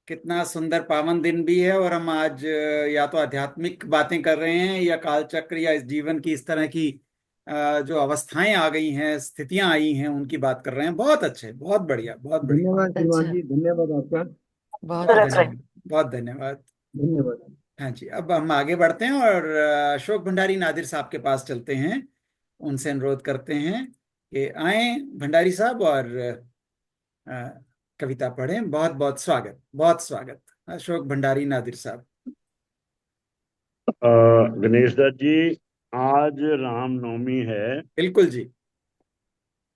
कितना सुंदर पावन दिन भी है, और हम आज या तो आध्यात्मिक बातें कर रहे हैं, या काल चक्र, या इस जीवन की इस तरह की जो अवस्थाएं आ गई हैं, स्थितियां आई हैं, उनकी बात कर रहे हैं। बहुत अच्छे, बहुत बढ़िया, बहुत बढ़िया। धन्यवाद बहुत श्रीमान अच्छा। जी, धन्यवाद आपका, बहुत बहुत अच्छा। धन्यवाद, बहुत धन्यवाद। धन्यवाद। हाँ जी, अब हम आगे बढ़ते हैं और अशोक भंडारी नादिर साहब के पास चलते हैं। उनसे अनुरोध करते हैं कि आए भंडारी साहब, और कविता पढ़ें। बहुत बहुत स्वागत, बहुत स्वागत अशोक भंडारी नादिर साहब। गणेश दत्त जी, आज रामनवमी है। बिल्कुल जी।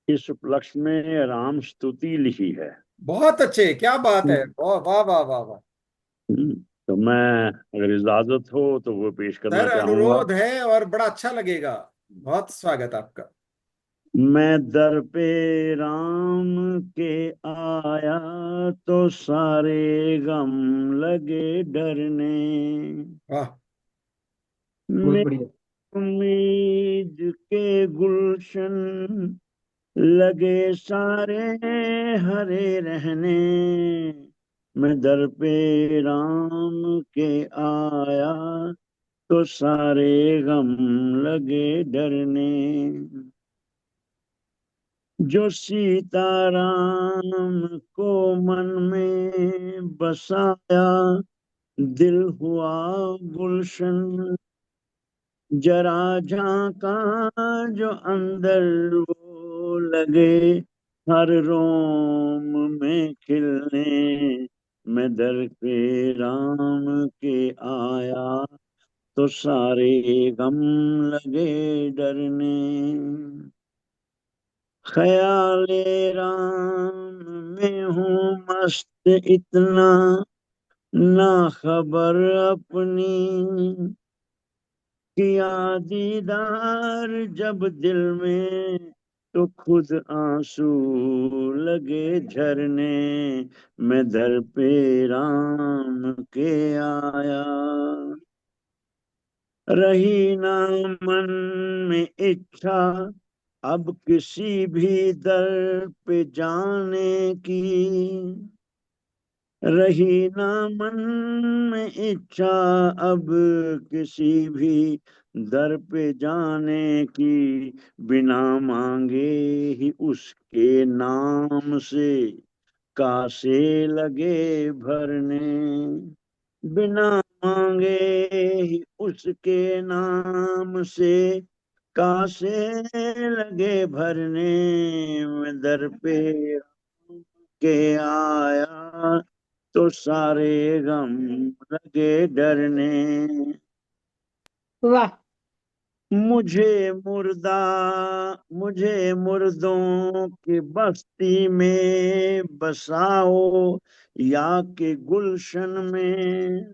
इस उपलक्ष्य में राम स्तुति लिखी है। बहुत अच्छे, क्या बात है, वाह वाह वाह वाह वाह। तो मैं, अगर इजाजत हो तो वो पेश करना सर चाहूंगा। अनुरोध है, और बड़ा अच्छा लगेगा। बहुत स्वागत आपका। मैं दर पे राम के आया तो सारे गम लगे डरने, वाह। बहुत मेरी बढ़िया। उम्मीद के गुलशन लगे सारे हरे रहने, मैं दर पे राम के आया तो सारे गम लगे डरने, जो सीताराम को मन में बसाया दिल हुआ गुलशन, जरा झांका जो अंदर वो लगे हर रोम में खिलने, मैं दर पे राम के आया तो सारे गम लगे डरने, ख्याले राम में हूँ मस्त इतना ना खबर अपनी, किया दीदार जब दिल में तो खुद आंसू लगे झरने, मैं दर पे राम के आया। रही ना मन में इच्छा अब किसी भी दर पे जाने की, रही ना मन में इच्छा अब किसी भी दर पे जाने की, बिना मांगे ही उसके नाम से कासे लगे भरने, बिना मांगे ही उसके नाम से कासे लगे भरने, मैं दर पे के आया तो सारे गम लगे डरने। वाह। मुझे मुर्दों की बस्ती में बसाओ या के गुलशन में,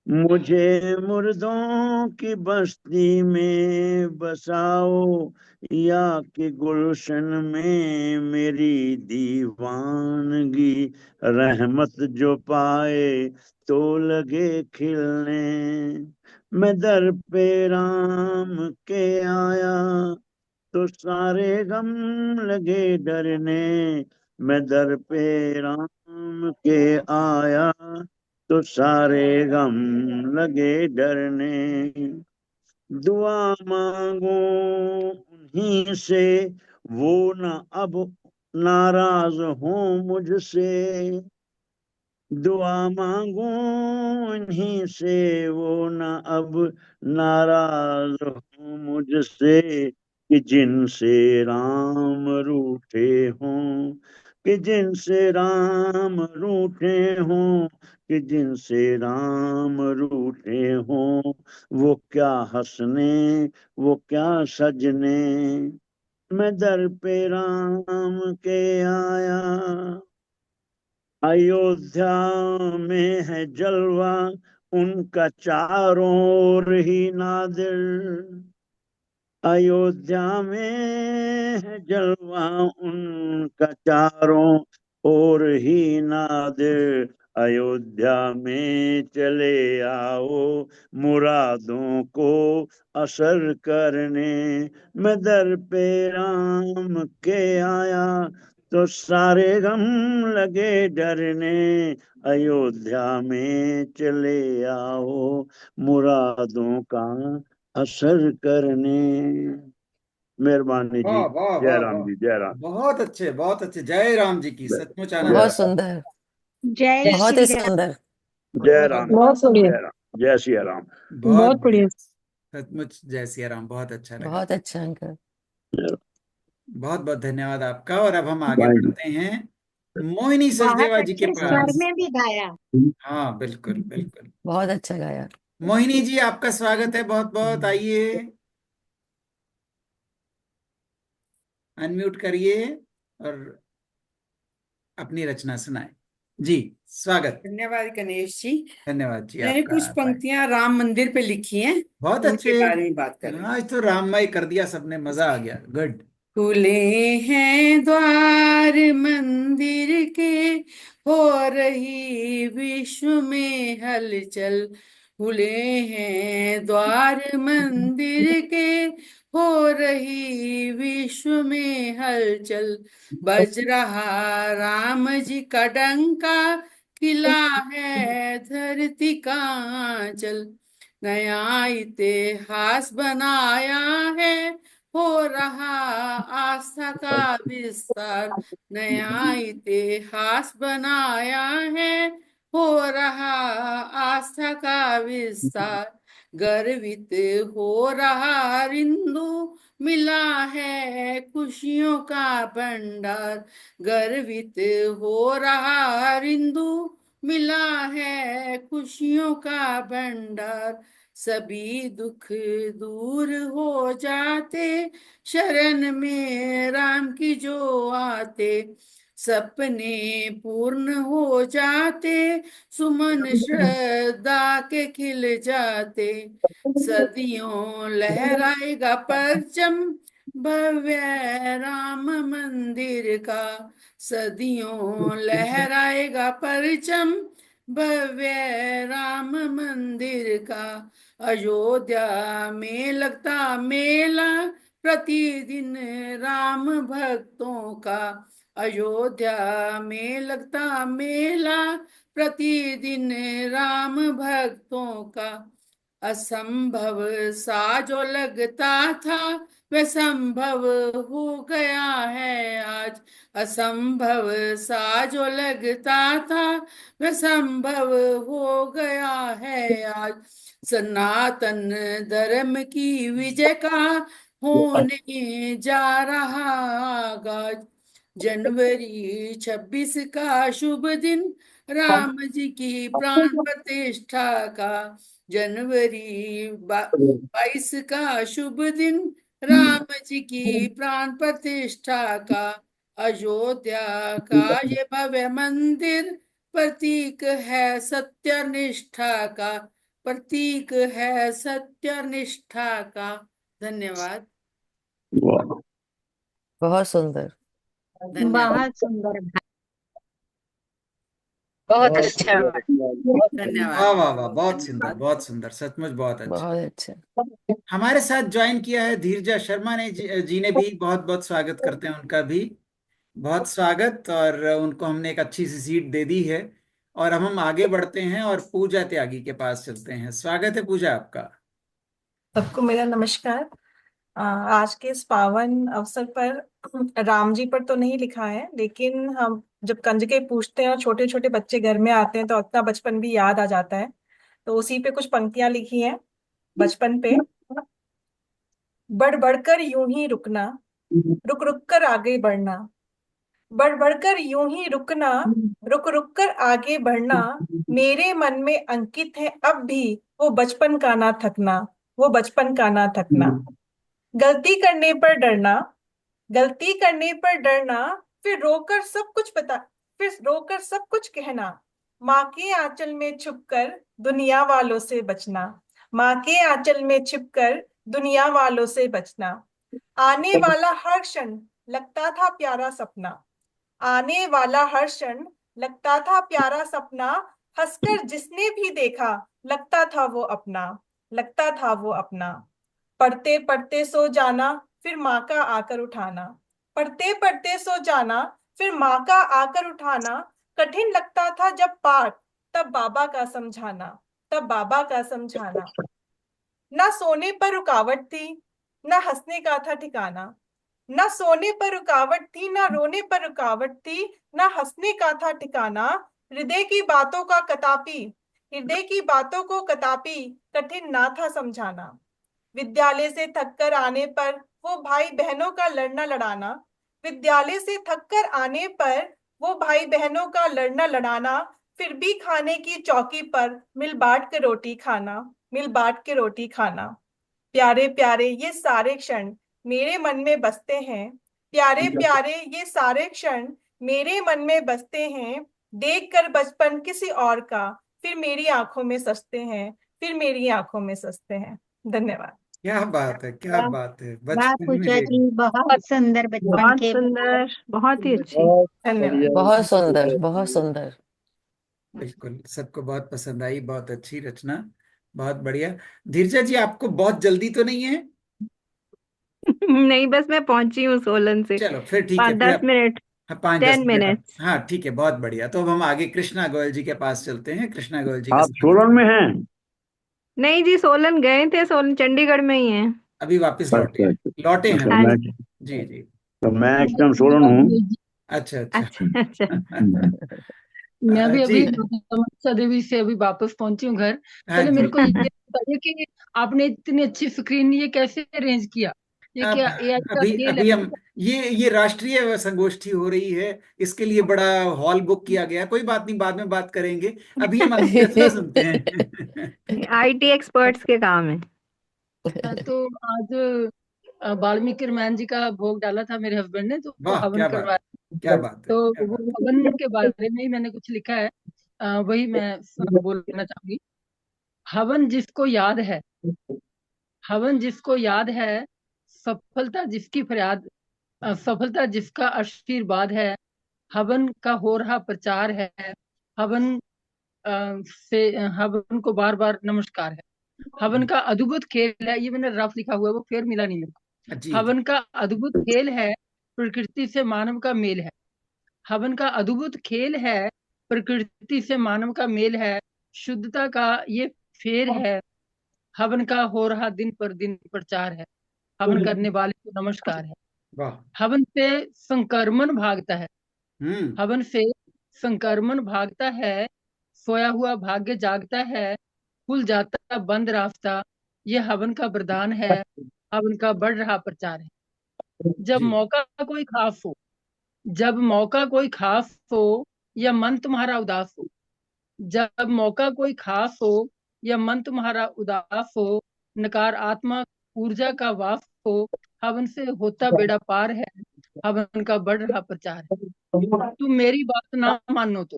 मुझे मुर्दों की बस्ती में बसाओ या कि गुलशन में, मेरी दीवानगी रहमत जो पाए तो लगे खिलने, मैं दर पे राम के आया तो सारे गम लगे डरने, मैं दर पे राम के आया तो सारे गम लगे डरने। दुआ मांगो उन्हीं से वो न अब नाराज हो मुझसे, दुआ मांगो उन्हीं से वो न अब नाराज हो मुझसे, कि जिनसे राम रूठे हों, कि जिनसे राम रूठे हों, कि जिनसे राम रूठे हों, वो क्या हंसने वो क्या सजने, मैं दर पे राम के आया। अयोध्या में है जलवा उनका चारों ओर ही नादिर, अयोध्या में है जलवा उनका चारों ओर ही नादिर, अयोध्या में चले आओ मुरादों को असर करने, मैं दर पे राम के आया तो सारे गम लगे डरने, अयोध्या में चले आओ मुरादों का असर करने। मेहरबानी जी। वाह वाह जय वाह राम वाह, जी, जय राम। बहुत अच्छे बहुत अच्छे। जय राम जी की, सचमुच आनंद जय बहुत आया। सुंदर, जय बहुत ही श्री राम। सुंदर। जय बहुत राम, बहुत बढ़िया, जय राम, जय सिया राम। बहुत बहुत बढ़िया, बढ़िया। सचमुच जय सिया राम, बहुत अच्छा लगा। बहुत अच्छा अंकल। बहुत बहुत धन्यवाद आपका। और अब हम आगे थैंक बढ़ते हैं मोहिनी बहुत सचदेवा जी के अच्छे स्वर पास। में भी गाया। यू। हाँ बिल्कुल बिल्कुल। बहुत अच्छा गाया। मोहिनी जी आपका स्वागत है, बहुत बहुत आइए, अनम्यूट करिए और अपनी रचना सुनाए। जी, स्वागत। धन्यवाद गणेश जी। धन्यवाद जी मैंने आपका कुछ आभार। पंक्तियां राम मंदिर पे लिखी हैं, बहुत उनके अच्छे। बारे में बात करें। आज तो राममय कर दिया सबने, मजा आ गया, गुड। खुले हैं द्वार मंदिर के, हो रही विश्व में हलचल, खुले हैं द्वार मंदिर के, हो रही विश्व में हलचल, बज रहा राम जी का डंका, खिला है धरती का आंचल, नया इतिहास बनाया है, हो रहा आस्था का विस्तार, नया इतिहास बनाया है, हो रहा आस्था का विस्तार, गर्वित हो रहा हिंदू, मिला है खुशियों का भंडार, गर्वित हो रहा हिंदू, मिला है खुशियों का भंडार, सभी दुख दूर हो जाते, शरण में राम की जो आते, सपने पूर्ण हो जाते, सुमन श्रद्धा के खिल जाते, सदियों लहराएगा परचम, भव्य राम मंदिर का, सदियों लहराएगा परचम भव्य राम मंदिर का। अयोध्या में लगता मेला प्रतिदिन राम भक्तों का। अयोध्या में लगता मेला प्रतिदिन राम भक्तों का। असंभव सा जो लगता था वह संभव हो गया है आज। असंभव सा जो लगता था वह संभव हो गया है आज। सनातन धर्म की विजय का होने जा रहा आगाज। जनवरी 26 का शुभ दिन राम जी की प्राण प्रतिष्ठा का। जनवरी 22 का शुभ दिन राम जी की प्राण प्रतिष्ठा का। अयोध्या का ये भव्य मंदिर प्रतीक है सत्य निष्ठा का। प्रतीक है सत्य निष्ठा का। धन्यवाद। वाह, बहुत सुंदर, धन्यवाद। बहुत सुंदर। बहुत बहुत अच्छा, सुंदर। धन्यवाद। वाह वाह वाह, बहुत सुंदर, सचमुच बहुत अच्छा। बहुत अच्छा। हमारे साथ ज्वाइन किया है धीरजा शर्मा ने जी ने भी, बहुत बहुत स्वागत करते हैं उनका भी, बहुत स्वागत। और उनको हमने एक अच्छी सी सीट दे दी है। और अब हम आगे बढ़ते हैं और पूजा त्यागी के पास चलते हैं। स्वागत है पूजा आपका। सबको मेरा नमस्कार। आज के इस पावन अवसर पर राम जी पर तो नहीं लिखा है, लेकिन हम जब कंजके पूछते हैं और छोटे छोटे बच्चे घर में आते हैं तो अपना बचपन भी याद आ जाता है। तो उसी पे कुछ पंक्तियां लिखी हैं बचपन पे। बढ़ बढ़कर यूं ही रुकना, रुक रुक कर आगे बढ़ना। बढ़ बढ़कर यूं ही रुकना, रुक रुक कर आगे बढ़ना। मेरे मन में अंकित है अब भी वो बचपन का ना थकना, वो बचपन का ना थकना। गलती करने पर डरना, गलती करने पर डरना। फिर रोकर सब कुछ बता, फिर रोकर सब कुछ कहना। माँ के आंचल में छुपकर दुनिया वालों से बचना, माँ के आंचल में छुपकर दुनिया वालों से बचना। आने वाला हर क्षण लगता था प्यारा सपना, आने वाला हर क्षण लगता था प्यारा सपना। हंसकर जिसने भी देखा लगता था वो अपना, लगता था वो अपना। पढ़ते पढ़ते सो जाना, फिर माँ का आकर उठाना। पढ़ते पढ़ते सो जाना, फिर माँ का आकर उठाना। कठिन लगता था जब पाठ, तब बाबा का समझाना, तब बाबा का समझाना। ना सोने पर रुकावट थी, ना हंसने का था ठिकाना। ना सोने पर रुकावट थी, ना रोने पर रुकावट थी, ना हंसने का था ठिकाना। हृदय की बातों का कदापि, हृदय की बातों को कदापि कठिन ना था समझाना। विद्यालय से थककर आने पर वो भाई बहनों का लड़ना लड़ाना। विद्यालय से थककर आने पर वो भाई बहनों का लड़ना लड़ाना। फिर भी खाने की चौकी पर मिल बांट के रोटी खाना, मिल बांट के रोटी खाना। प्यारे प्यारे ये सारे क्षण मेरे मन में बसते हैं, प्यारे प्यारे ये सारे क्षण मेरे मन में बसते हैं। देखकर बचपन किसी और का फिर मेरी आंखों में सजते हैं, फिर मेरी आंखों में सजते हैं। धन्यवाद। क्या बात है, क्या बात है, वाह बचपन में पूजा देख। जी, बहुत सुंदर बचपन बहुत के। सुंदर, बहुत ही अच्छी। बहुत धन्यवाद। बढ़िया। बहुत सुंदर, बहुत सुंदर। बिल्कुल, सबको बहुत पसंद आई, बहुत अच्छी रचना, बहुत बढ़िया। धीरजा जी, आपको बहुत जल्दी तो नहीं है? नहीं, बस मैं पहुंची हूँ सोलन से। चलो फिर ठीक है, 5-10 मिनट, हाँ 5-10 10 मिनट। मिनट्स। हाँ ठीक है, बहुत बढ़िया। तो अब हम आगे कृष्णा गोयल जी के पास चलते हैं। कृष्णा गोयल जी का आप स्वागत सोलन है। में हैं? नहीं जी, सोलन गए थे, सोलन चंडीगढ़ में ही है। अभी वापस लौटे अच्छा हैं? अच्छा लौटे हैं अच्छा। हाँ वापस? जी। जी जी। तो मैं इस टाइम सोलन हूँ। अच्छा अच्छा। अच्छा अच्छा। हम्म। मैं भी जी। अभी मनसा देवी से अभी वापस पहुंची हूँ घर। हाँ पहले जी। मेरे को ये बताइए कि आपने इतनी अच्छी स्क्रीन ये कैसे अरेंज किया? ये अब क्या एआई का अभी खेल अभी है? हम ये राष्ट्रीय संगोष्ठी हो रही है, इसके लिए बड़ा हॉल बुक किया गया। कोई बात नहीं, बाद में बात करेंगे। अभी हम अगली रचना सुनते हैं। आईटी एक्सपर्ट्स के काम है। तो आज वाल्मीकि रामायण जी का भोग डाला था मेरे हस्बैंड ने, तो वो वाह, हवन क्या बात, करवाया। क्या बात है, तो क्या वो बात हवन के बारे में ही मैंने कुछ लिखा है, वही मैं बोलना चाहूंगी। हवन जिसको याद है, हवन जिसको याद है, सफलता जिसकी फरियाद, सफलता जिसका आशीर्वाद है, हवन का हो रहा प्रचार है, हवन हवन को बार बार नमस्कार है। हवन का अद्भुत खेल है, ये मैंने रफ लिखा हुआ है, वो फिर मिला नहीं मेरे को। जी हवन का अद्भुत खेल है, प्रकृति से मानव का मेल है। हवन का अद्भुत खेल है, प्रकृति से मानव का मेल है, शुद्धता का ये फेर है। हवन का हो रहा दिन पर दिन प्रचार है, हवन करने वाले को नमस्कार है। वाह। हवन से संक्रमण भागता है, हम्म। हवन से संक्रमण भागता है, सोया हुआ भाग्य जागता है, खुल जाता बंद रास्ता, ये हवन का वरदान है, हवन का बढ़ रहा प्रचार है। जब जी मौका कोई खास हो, जब मौका कोई खास हो या मन तुम्हारा उदास हो, जब मौका कोई खास हो या मन तुम्हारा उदास हो, नकारात्मक ऊर्जा का वास हो, हवन से होता बेड़ा पार है, हवन का बढ़ रहा प्रचार है। तुम मेरी बात ना मानो तो,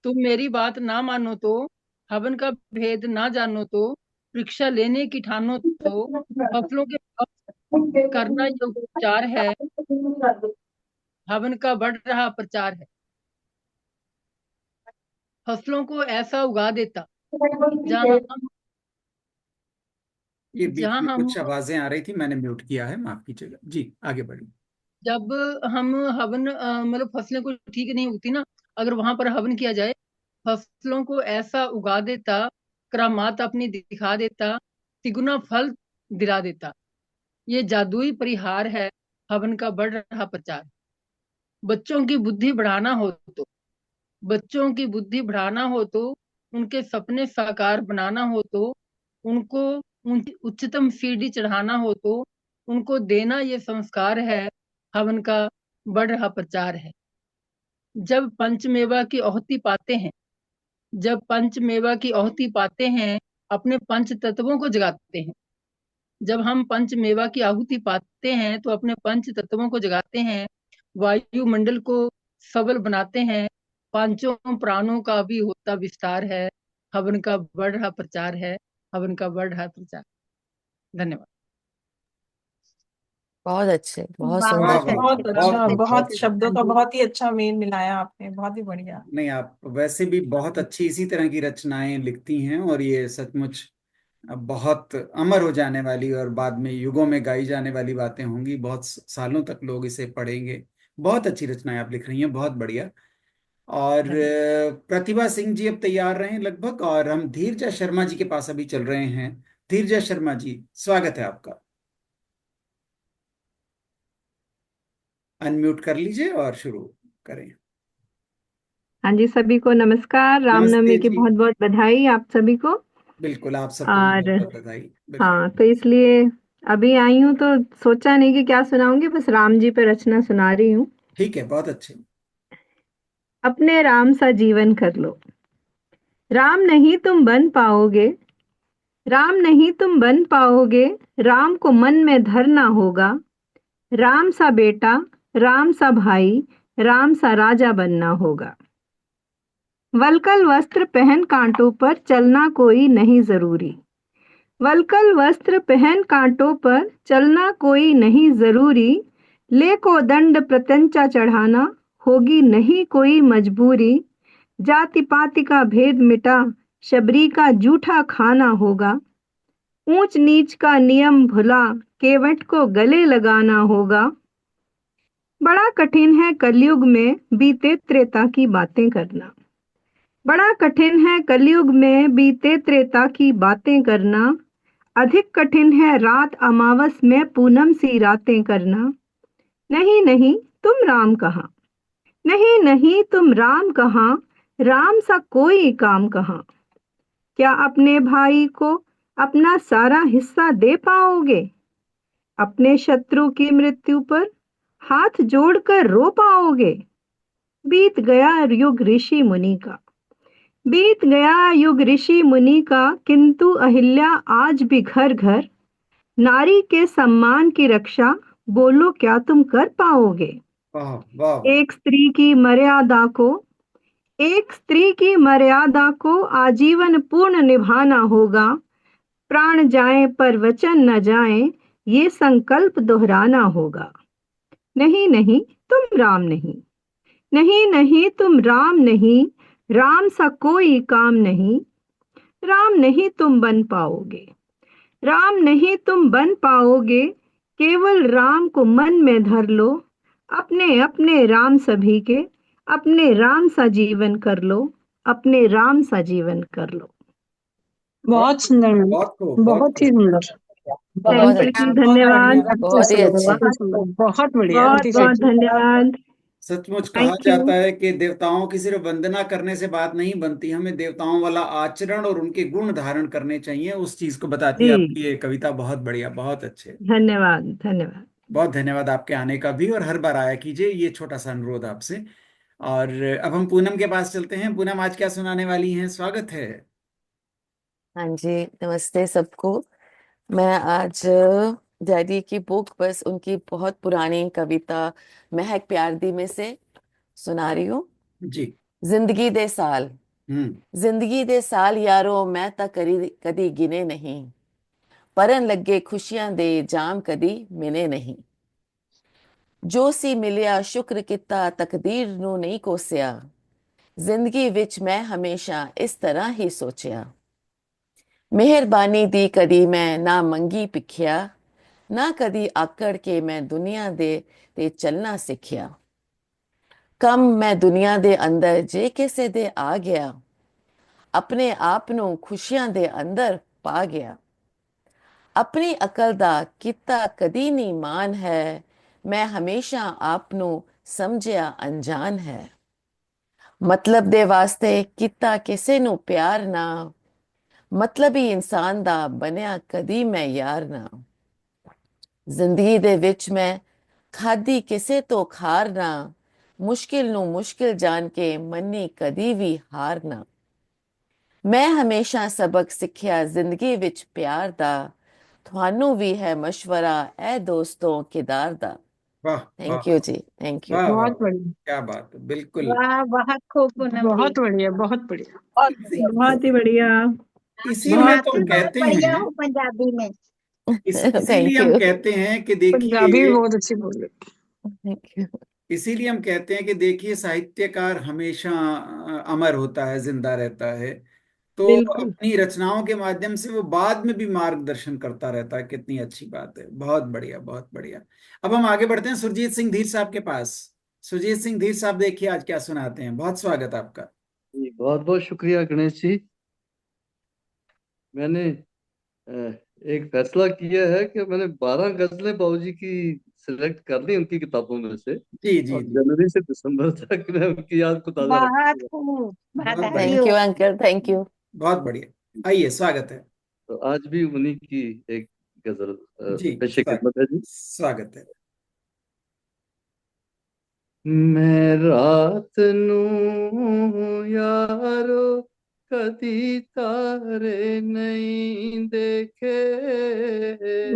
तुम मेरी बात ना मानो तो, हवन का भेद ना जानो तो, परीक्षा लेने की ठानो तो, फसलों के पास करना ये उपचार है, हवन का बढ़ रहा प्रचार है। फसलों को ऐसा उगा देता जहाँ ये बीच जहाँ में हम कुछ आवाजें आ रही थी, मैंने म्यूट किया है, माफ कीजिएगा। जी आगे बढ़िए। जब हम हवन मतलब फसलें कुछ ठीक नहीं उगती ना, अगर वहां पर हवन किया जाए, फसलों को ऐसा उगा देता, करामात अपनी दिखा देता, तिगुना फल दिला देता। ये जादुई परिहार है, हवन का बढ़ रहा प्रचार। बच्चों की बुद्धि बढ़ाना हो तो, बच्चों की बुद्धि बढ़ाना हो तो, उनके सपने साकार बनाना हो तो, उनको उनकी उच्चतम सीढ़ी चढ़ाना हो तो, उनको देना ये संस्कार है, हवन का बढ़ रहा प्रचार है। जब पंचमेवा की आहुति पाते हैं, जब पंचमेवा की आहुति पाते हैं, अपने पंच तत्वों को जगाते हैं। जब हम पंचमेवा की आहुति पाते हैं तो अपने पंच तत्वों को जगाते हैं, वायुमंडल को सबल बनाते हैं, पांचों प्राणों का भी होता विस्तार है, हवन का बढ़ रहा प्रचार है, हवन का बढ़ रहा प्रचार। धन्यवाद। बहुत अच्छे, बहुत वाह, सुंदर। वाह वाह, बहुत बहुत अच्छा, खूब, बहुत बहुत खूब। शब्दों का बहुत ही अच्छा मेल मिलाया आपने, बहुत ही बढ़िया। नहीं, आप वैसे भी बहुत अच्छी इसी तरह की रचनाएं लिखती हैं, और ये सचमुच बहुत अमर हो जाने वाली और बाद में युगों में गाई जाने वाली बातें होंगी। बहुत सालों तक लोग इसे पढ़ेंगे। बहुत अच्छी रचनाएं आप लिख रही हैं, बहुत बढ़िया। और प्रतिभा सिंह जी अब तैयार रहे लगभग, और हम धीरजा शर्मा जी के पास अभी चल रहे हैं। धीरजा शर्मा जी, स्वागत है आपका। अनम्यूट कर लीजिए और शुरू करें। हाँ जी, सभी को नमस्कार, रामनवमी नमस्ते की जी। बहुत बहुत बधाई आप सभी को। बिल्कुल, आप सबको और बहुत बहुत बधाई। बिल्कुल। हाँ, तो इसलिए अभी आई हूँ तो सोचा नहीं कि क्या सुनाऊंगी, बस राम जी पे रचना सुना रही हूँ। ठीक है, बहुत अच्छे। अपने राम सा जीवन कर लो, राम नहीं तुम बन पाओगे, राम नहीं तुम बन पाओगे, राम को मन में धरना होगा। राम सा बेटा, राम सा भाई, राम सा राजा बनना होगा। वलकल वस्त्र पहन कांटों पर चलना कोई नहीं जरूरी, वलकल वस्त्र पहन कांटों पर चलना कोई नहीं जरूरी। ले को दंड प्रत्यंचा चढ़ाना होगी नहीं कोई मजबूरी। जाति पाति का भेद मिटा, शबरी का जूठा खाना होगा। ऊंच नीच का नियम भुला, केवट को गले लगाना होगा। बड़ा कठिन है कलयुग में बीते त्रेता की बातें करना, बड़ा कठिन है कलयुग में बीते त्रेता की बातें करना। अधिक कठिन है रात अमावस में पूनम सी रातें करना। नहीं नहीं तुम राम कहाँ, नहीं नहीं तुम राम कहाँ, राम सा कोई काम कहाँ। क्या अपने भाई को अपना सारा हिस्सा दे पाओगे, अपने शत्रु की मृत्यु पर हाथ जोड़कर रो पाओगे। बीत गया युग ऋषि मुनि का, बीत गया युग ऋषि मुनि का, किंतु अहिल्या आज भी घर घर। नारी के सम्मान की रक्षा बोलो क्या तुम कर पाओगे। वाह वाह। एक स्त्री की मर्यादा को, एक स्त्री की मर्यादा को आजीवन पूर्ण निभाना होगा। प्राण जाए पर वचन न जाए, ये संकल्प दोहराना होगा। नहीं नहीं तुम राम नहीं, नहीं नहीं तुम राम नहीं, राम सा कोई काम नहीं, राम नहीं तुम बन पाओगे, राम नहीं तुम बन पाओगे, केवल राम को मन में धर लो, अपने अपने राम सभी के, अपने राम सा जीवन कर लो, अपने राम सा जीवन कर लो। बहुत सुंदर मैम, बहुत खूब, बहुत बहुत ही खूब। सुंदर, बहुत थैंक अच्छा, यू, धन्यवाद, बहुत ही अच्छे। बहुत सुंदर, बहुत बढ़िया, बहुत अति बहुत सुंदर। धन्यवाद। सचमुच कहा थैंक जाता यू। है कि देवताओं की सिर्फ वंदना करने से बात नहीं बनती, हमें देवताओं वाला आचरण और उनके गुण धारण करने चाहिए, उस चीज को बताती है जी, आपकी ये कविता। बहुत बढ़िया, बहुत अच्छे। धन्यवाद धन्यवाद। बहुत धन्यवाद आपके आने का भी, और हर बार आया कीजिए, ये छोटा सा अनुरोध आपसे। और अब हम पूनम के पास चलते हैं। पूनम आज क्या सुनाने वाली हैं? स्वागत है। हाँ जी, नमस्ते सबको। मैं आज डैडी की बुक, बस उनकी बहुत पुरानी कविता महक प्यार दी में से सुना रही हूँ। जी। जिंदगी दे साल, जिंदगी दे साल यारो मैं ता करी कदी गिने नहीं, परन लगे खुशियां दे जाम कदी मिले नहीं, जो सी मिलिया शुक्र किता तकदीर नू नहीं कोसिया, जिंदगी विच मैं हमेशा इस तरह ही सोचिया, ਮਿਹਰਬਾਨੀ ਦੀ ਕਦੀ ਮੈਂ ਨਾ ਮੰਗੀ ਭਿੱਖਿਆ, ਨਾ ਕਦੀ ਆਕੜ ਕੇ ਮੈਂ ਦੁਨੀਆ ਦੇ ਤੇ ਚੱਲਣਾ ਸਿੱਖਿਆ, ਕੰਮ ਮੈਂ ਦੁਨੀਆ ਦੇ ਅੰਦਰ ਜੇ ਕਿਸੇ ਦੇ ਆ ਗਿਆ, ਆਪਣੇ ਆਪ ਨੂੰ ਖੁਸ਼ੀਆਂ ਦੇ ਅੰਦਰ ਪਾ ਗਿਆ, ਆਪਣੀ ਅਕਲ ਦਾ ਕੀਤਾ ਕਦੀ ਨਹੀਂ ਮਾਨ ਹੈ, ਮੈਂ ਹਮੇਸ਼ਾ ਆਪ ਨੂੰ ਸਮਝਿਆ ਅਣਜਾਣ ਹੈ, ਮਤਲਬ ਦੇ ਵਾਸਤੇ ਕੀਤਾ ਕਿਸੇ ਨੂੰ ਪਿਆਰ ਨਾ, ਮਤਲਬੀ ਇਨਸਾਨ ਦਾ ਬਣਿਆ ਕਦੀ ਮੈਂ ਯਾਰ ਨਾ, ਜ਼ਿੰਦਗੀ ਦੇ ਵਿੱਚ ਮੈਂ ਖਾਦੀ ਕਿਸੇ ਤੋਂ ਖਾਰ ਨਾ, ਮੁਸ਼ਕਿਲ ਨੂੰ ਮੁਸ਼ਕਿਲ ਜਾਣ ਕੇ ਮੰਨੀ ਕਦੀ ਵੀ ਹਾਰ ਨਾ, ਮੈਂ ਹਮੇਸ਼ਾ ਸਬਕ ਸਿੱਖਿਆ ਜ਼ਿੰਦਗੀ ਵਿੱਚ ਪਿਆਰ ਦਾ, ਤੁਹਾਨੂੰ ਵੀ ਹੈ ਮਸ਼ਵਰਾ ਐ ਦੋਸਤੋਂ ਕਿਦਾਰ ਦਾ। वाह, वाह, thank you ji, thank you. वाह, वाह, बहुत बढ़िया, क्या बात है, बिल्कुल। वाह, बहुत खूब पूनम जी। बहुत बढ़िया, बहुत बढ़िया। बहुत ही बढ़िया। इसीलिए आप तो भी हम बहुत कहते बढ़िया हैं, हो पंजाबी में। इसीलिए थैंक हम यू, कहते हैं कि पंजाबी भी देखिए, बहुत अच्छी बोल रहे। Thank you. इसीलिए हम कहते हैं कि देखिए, साहित्यकार हमेशा अमर होता है, जिंदा रहता है। तो बिल्कुल। अपनी रचनाओं के माध्यम से वो बाद में भी मार्गदर्शन करता रहता है। कितनी अच्छी बात है, बहुत बढ़िया, बहुत बढ़िया। अब हम आगे बढ़ते हैं सुरजीत सिंह धीर साहब के पास। सुरजीत सिंह धीर साहब, देखिए आज क्या सुनाते हैं। बहुत स्वागत है आपका। जी, बहुत बहुत शुक्रिया गणेश जी। मैंने एक फैसला किया है कि मैंने 12 गजलें बाबूजी की सिलेक्ट कर ली उनकी किताबों में से, जी जी और जी, जनवरी से दिसंबर तक मैं उनकी याद को ताजा बहुत रखूंगा। खूब, बहुत बधाई बढ़िया, थैंक हो। You uncle, thank you. बहुत बढ़िया। आइए, स्वागत है। तो आज भी उन्हीं की एक गजल जी, पेशे खिदमत है जी। स्वागत है। मैं रात नू यारो कदी तारे नहीं देखे,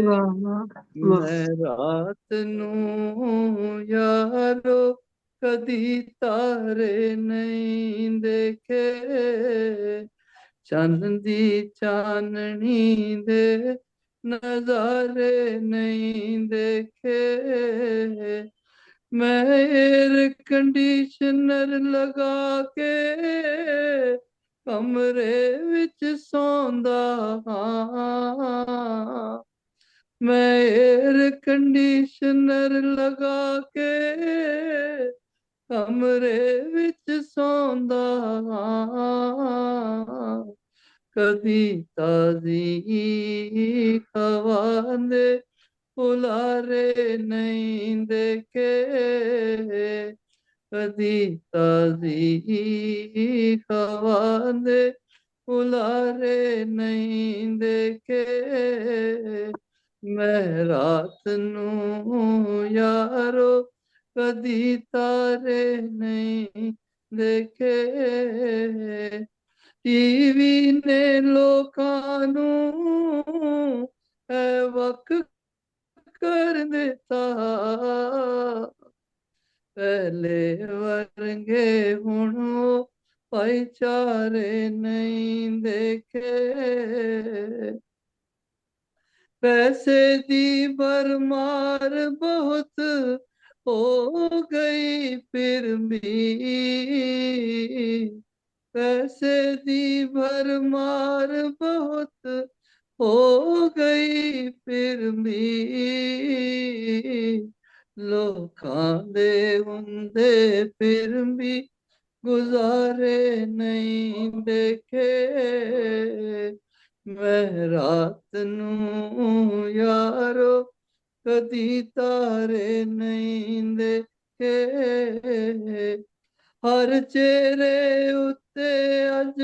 वाह वाह वाह। मैं रात नू यारो कदी तारे नहीं देखे, चन्न दी चाननी दे नजारे नहीं देखे, मैं एयर कंडीशनर लगा के कमरे विच सौंदा हां, मैं एयर कंडीशनर लगा के कमरे विच सौंदा हां, कदी ताजी हवा दे उलारे नहीं देखे, कदी ताजी हवा दे उलारे नहीं देखे, मैं रात नू यारो कदी तारे नहीं देखे, टीवी ने लोकां नू है वक कर देता, पहले वरंगे हुणो भाईचारे नहीं देखे, पैसे दी भरमार बहुत हो गई फिर भी, पैसे दी भरमार बहुत हो गई फिर भी, लोकां दे हुंदे फिर भी गुजारे नहीं देखे, मैं रात नू यारो कदी तारे नहीं देखे, हर चेहरे उत्ते अज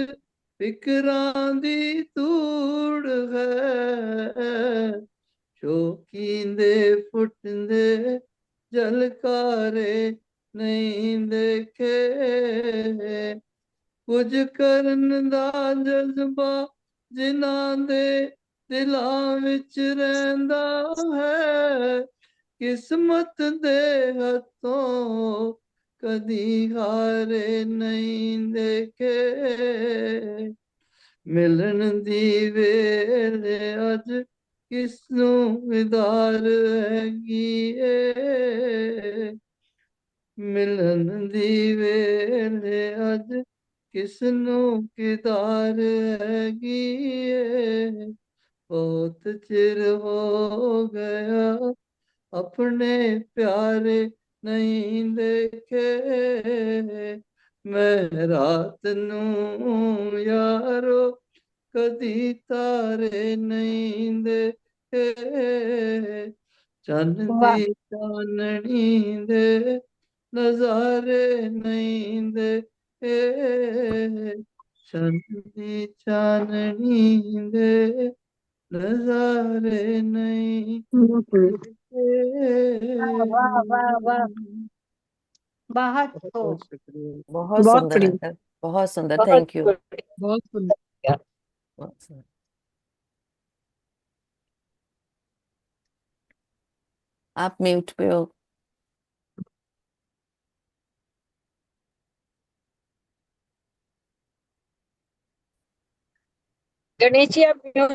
फिकरां दी धूड़ है, शौकींदे फुटदे झलकारे नहीं देखे, कुछ करन दा जज्बा जिन्हां दे दिलां विच रहिंदा है, किस्मत दे हथों कदी हारे नहीं देखे, मिलन दी वेले अज किसनू विदार हैगी ए, मिलन दी वेले अज किसनू किदार हैगी ए, बहुत चिर हो गया अपने प्यारे नहीं देखे, मैं रात नू यारो कदी तारे नहीं देखे, चन्न वाह दी चाननी दे नजारे नहीं देखे, चन्न दी चाननी दे नजारे नहीं वाह वाह वाह, बहुत बहुत खूब, शुक्रिया। बहुत बहुत सुंदर बढ़िया, अंकल, बहुत सुंदर, बहुत थैंक यू। बढ़िया। बहुत सुंदर। बहुत सुंदर। आप म्यूट पे हो। गणेश जी आप म्यूट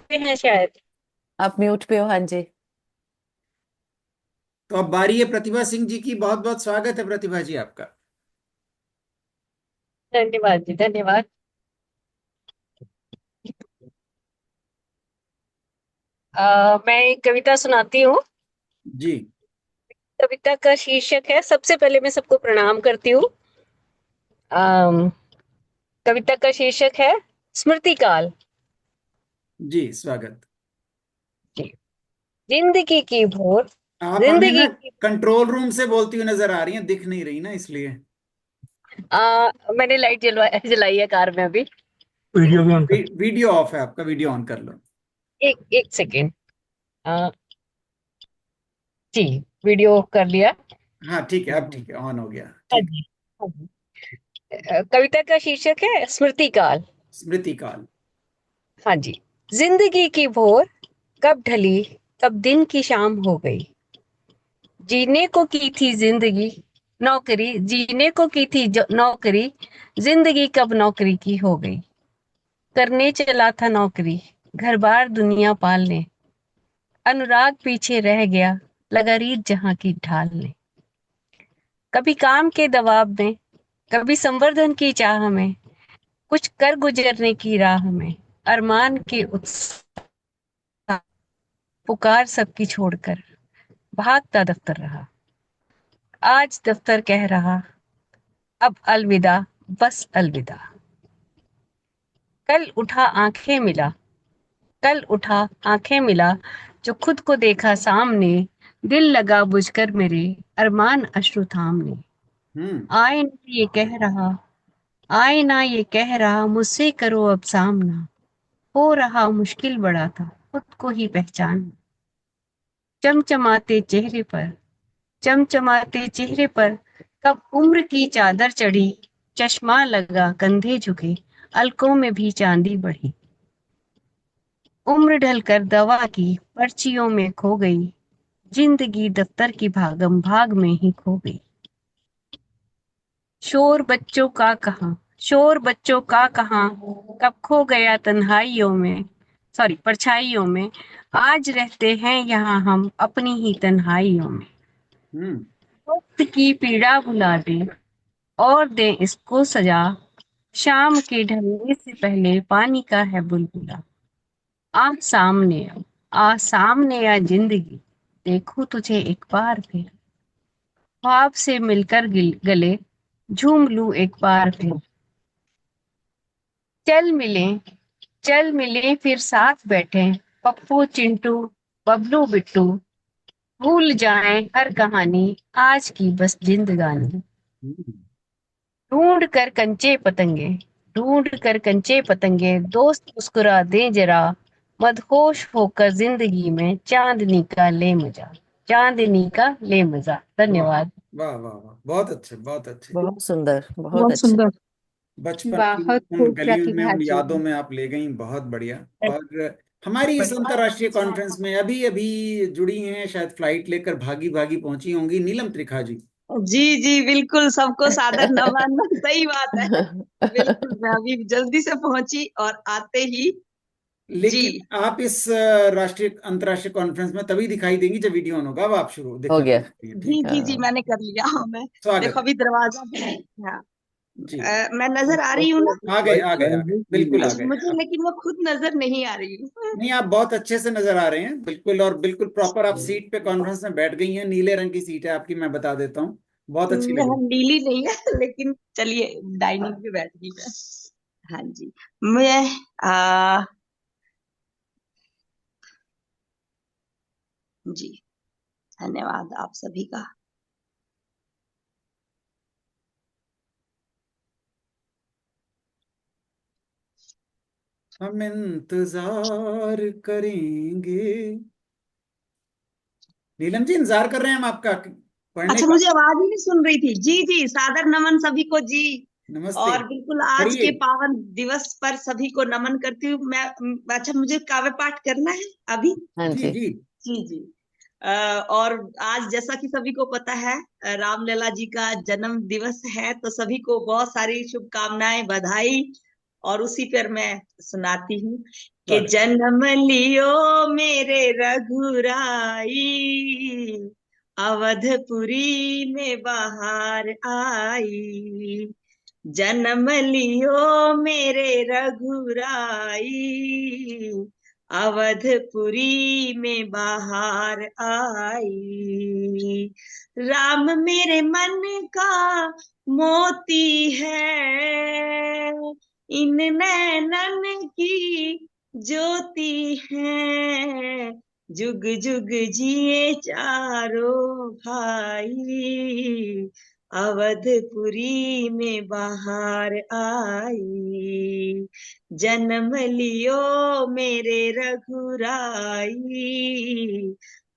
पे हैं शायद। आप म्यूट पे हो, हाँ जी। तो अब बारी है प्रतिभा सिंह जी की। बहुत बहुत स्वागत है प्रतिभा जी आपका। धन्यवाद जी, धन्यवाद। मैं एक कविता सुनाती हूँ। जी। कविता का शीर्षक है, सबसे पहले मैं सबको प्रणाम करती हूँ। कविता का शीर्षक है स्मृति काल। जी स्वागत। जिंदगी की भोर, आप हमें ना जिंदगी की कंट्रोल रूम से बोलती हुई नजर आ रही हैं, दिख नहीं रही ना इसलिए। मैंने लाइट जलाई है कार में अभी। वीडियो भी ऑन कर। वीडियो ऑफ है आपका, वीडियो ऑन कर लो। एक सेकेंड। जी, वीडियो कर लिया। हाँ ठीक है, अब ठीक है, ऑन हो गया। हाँ ठीक। जी, हाँ जी। कविता का शीर्षक है स्मृति काल। स्मृति काल। हाँ जी। जिंदगी की भोर कब ढली, कब दिन की शाम हो गई। जीने को की थी जिंदगी नौकरी, जीने को की थी नौकरी, जिंदगी कब नौकरी की हो गई। करने चला था नौकरी, घर बार दुनिया पालने, अनुराग पीछे रह गया, लगा रीत जहां की ढालने। कभी काम के दबाव में, कभी संवर्धन की चाह में, कुछ कर गुजरने की राह में, अरमान के उत्साह, पुकार सबकी छोड़कर भागता दफ्तर रहा। आज दफ्तर कह रहा, अब अलविदा, बस अलविदा। कल उठा आंखें मिला, कल उठा आंखें मिला, जो खुद को देखा सामने, दिल लगा बुझकर मेरे, अरमान अश्रु थामने। आईना ये कह रहा, आईना ये कह रहा, मुझसे करो अब सामना, हो रहा मुश्किल बड़ा था खुद को ही पहचानना। चमचमाते चेहरे पर, चमचमाते चेहरे पर कब उम्र की चादर चढ़ी, चश्मा लगा कंधे झुके, अलकों में भी चांदी बढ़ी। उम्र ढलकर दवा की पर्चियों में खो गई, जिंदगी दफ्तर की भागम भाग में ही खो गई। शोर बच्चों का कहाँ, शोर बच्चों का कहाँ, कब खो गया तन्हाइयों में, सॉरी परछाइयों में, आज रहते हैं यहाँ हम अपनी ही तन्हाइयों में। वक्त की पीड़ा भुला दे और दे इसको सजा, शाम के ढलने से पहले पानी का है बुलबुला। आ सामने आ जिंदगी, देखो तुझे एक बार फिर, ख्वाब से मिलकर गले झूम लूं एक बार फिर। चल मिले फिर साथ बैठे, पप्पू चिंटू बबलू बिट्टू, भूल जाएं हर कहानी आज की बस जिंदगानी। ढूंढ कर कंचे पतंगे दोस्त मुस्कुरा दे जरा, मदहोश होकर जिंदगी में चांदनी का ले मजा। धन्यवाद। वाह वाह वाह, बहुत अच्छे, बहुत अच्छे। बहुत सुंदर, बहुत बहुत अच्छा। सुंदर। बचपन की बहुत उन खूब गलियों में, प्रतिभा उन जी। यादों में आप ले गई, बहुत बढ़िया। और हमारी इस अंतर्राष्ट्रीय कॉन्फ्रेंस में अभी अभी जुड़ी हैं, शायद फ्लाइट लेकर भागी भागी पहुंची होंगी, नीलम त्रिखा जी। जी जी बिल्कुल, सबको सादर नमन। सही बात है, बिल्कुल मैं अभी जल्दी से पहुंची और आते ही लेकिन आप इस अंतर्राष्ट्रीय कॉन्फ्रेंस में तभी दिखाई देंगी जब वीडियो ऑन होगा। अब आप शुरू हो दिखा गया। जी जी जी मैंने कर लिया। मैं स्वागत देखो अभी दरवाजा पे है। हाँ जी। मैं नजर आ रही हूँ ना? आ गए बिल्कुल आ अच्छा, गए। मुझे लेकिन मैं खुद नजर नहीं आ रही हूँ। नहीं, आप बहुत अच्छे से नजर आ रहे हैं, बिल्कुल, और बिल्कुल प्रॉपर आप सीट पे कॉन्फ्रेंस में बैठ गई हैं। नीले रंग की सीट है आपकी, मैं बता देता हूँ, बहुत अच्छी लग रही नीली नहीं है, लेकिन चलिए डाइनिंग पे बैठ गई मैं। हाँ जी, मैं जी धन्यवाद आप सभी का। हम इंतजार करेंगे। नीलम जी, इंतजार कर रहे हैं हम आपका पढ़ने अच्छा, का। मुझे आवाज ही नहीं सुन रही थी। जी जी सादर नमन सभी को जी। नमस्ते। और बिल्कुल आज के पावन दिवस पर सभी को नमन करती हूँ मैं। अच्छा, मुझे काव्य पाठ करना है अभी। हाँ जी जी। जी जी जी और आज जैसा कि सभी को पता है, रामलला जी का जन्म दिवस है, तो सभी को बहुत सारी शुभकामनाएं, बधाई। और उसी पर मैं सुनाती हूँ कि जन्म लियो मेरे रघुराई, अवधपुरी में बाहर आई। जन्म लियो मेरे रघुराई, अवधपुरी में बाहर आई। राम मेरे मन का मोती है, इन नैनन की ज्योति है। जुग जुग जिए चारों भाई, अवधपुरी में बाहर आई। जन्म लियो मेरे रघुराई,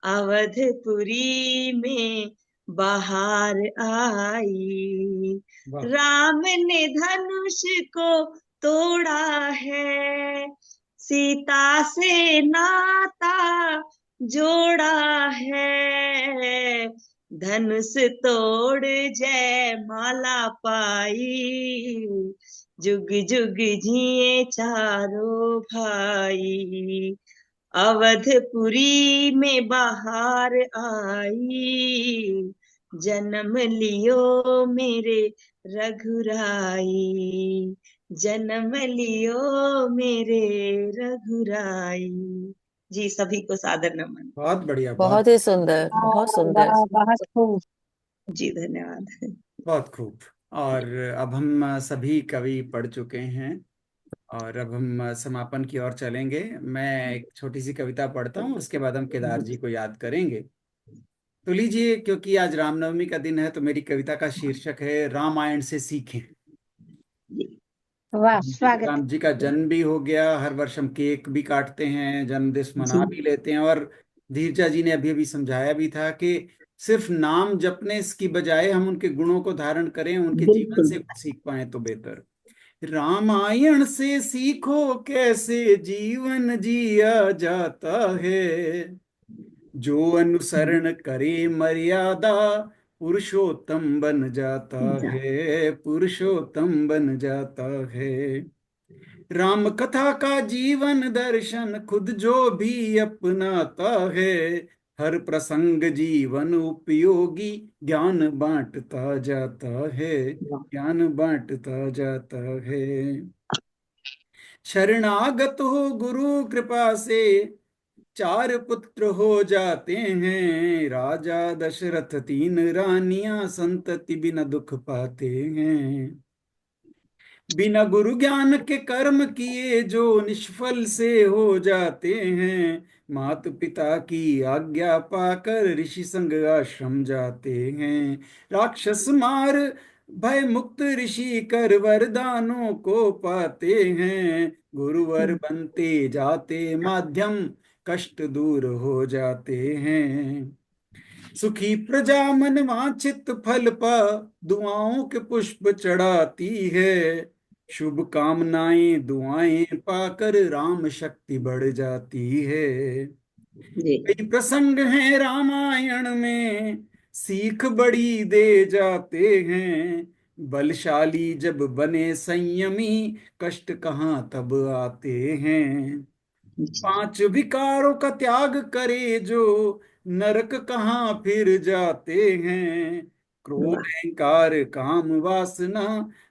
अवधपुरी में बाहर आई। राम ने धनुष को तोड़ा है, सीता से नाता जोड़ा है। धनुष तोड़ जय माला पाई, जुग जुग जिए चारों भाई। अवधपुरी में बाहर आई, जन्म लियो मेरे रघुराई। जन्म लियो मेरे रघुराई। जी सभी को सादर नमन। बहुत बढ़िया, बहुत ही सुंदर, बहुत सुंदर। बहुत खूब। जी धन्यवाद। बहुत खूब। और अब हम सभी कवि पढ़ चुके हैं और अब हम समापन की ओर चलेंगे। मैं एक छोटी सी कविता पढ़ता हूँ, उसके बाद हम केदार जी को याद करेंगे। तो लीजिए, क्योंकि आज रामनवमी का दिन है, तो मेरी कविता का शीर्षक है रामायण से सीखें। वाह, स्वागत। राम जी का जन्म भी हो गया, हर वर्ष हम केक भी काटते हैं, जन्मदिवस मना भी लेते हैं। और धीरजा जी ने अभी अभी समझाया भी था कि सिर्फ नाम जपने की बजाय हम उनके गुणों को धारण करें, उनके जीवन से सीख पाए तो बेहतर। रामायण से सीखो कैसे जीवन जिया जाता है, जो अनुसरण करे मर्यादा पुरुषोत्तम बन जाता है, पुरुषोत्तम बन जाता है। राम कथा का जीवन दर्शन खुद जो भी अपनाता है, हर प्रसंग जीवन उपयोगी ज्ञान बांटता जाता है, ज्ञान बांटता जाता है। शरणागत हो गुरु कृपा से 4 पुत्र हो जाते हैं, राजा दशरथ 3 रानियां संतति बिना दुख पाते हैं। बिना गुरु ज्ञान के कर्म किए जो निष्फल से हो जाते हैं, मात पिता की आज्ञा पाकर ऋषि संग आश्रम जाते हैं। राक्षस मार भय मुक्त ऋषि कर वरदानों को पाते हैं, गुरुवर बनते जाते माध्यम कष्ट दूर हो जाते हैं। सुखी प्रजा मन वांछित फल पा दुआओं के पुष्प चढ़ाती है, शुभ कामनाएं दुआएं पाकर राम शक्ति बढ़ जाती है। कई प्रसंग हैं रामायण में सीख बड़ी दे जाते हैं, बलशाली जब बने संयमी कष्ट कहाँ तब आते हैं। 5 विकारों का त्याग करे जो नरक कहाँ फिर जाते हैं, क्रोध अहंकार काम वासना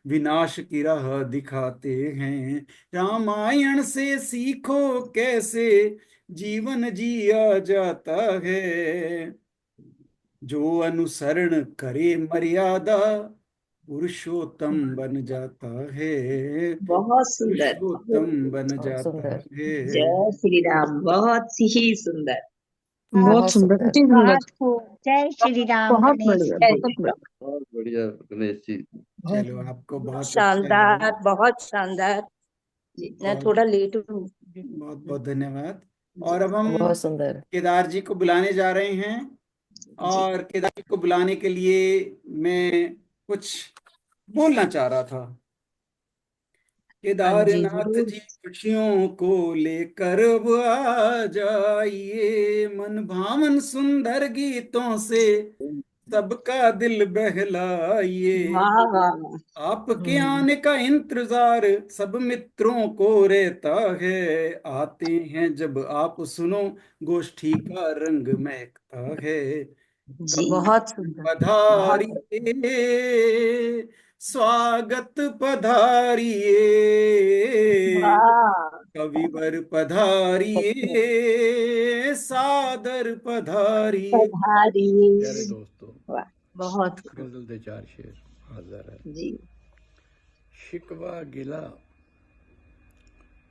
विनाश की राह दिखाते हैं। रामायण से सीखो कैसे जीवन जिया जाता है, जो अनुसरण करे मर्यादा पुरुषोत्तम बन जाता है, बहुत सुंदर, पुरुषोत्तम बन जाता है। जय श्री राम, बहुत ही सुंदर, बहुत सुंदर, अति सुंदर, बहुत खूब। जय श्री राम। बहुत गणेश बढ़िया, जी। बहुत बढ़िया। बहुत बढ़िया गणेश जी। चलो आपको बहुत शानदार, बहुत शानदार। मैं थोड़ा लेट हूँ। बहुत बहुत धन्यवाद। और अब हम बहुत सुंदर। केदार जी को बुलाने जा रहे हैं, और केदार जी को बुलाने के लिए मैं कुछ बोलना चाह रहा था। केदारनाथ जी खुशियों को लेकर अब आ जाइए, मन भावन सुंदर गीतों से सबका दिल बहलाइए। आपके आने का इंतजार सब मित्रों को रहता है, आते हैं जब आप सुनो गोष्ठी का रंग महकता है। बहुत पधारिए स्वागत पधारिए, कविवर पधारिए सादर पधारिए। प्यारे दोस्तों, बहुत गजल दे 4 शेर हाजिर है जी। शिकवा गिला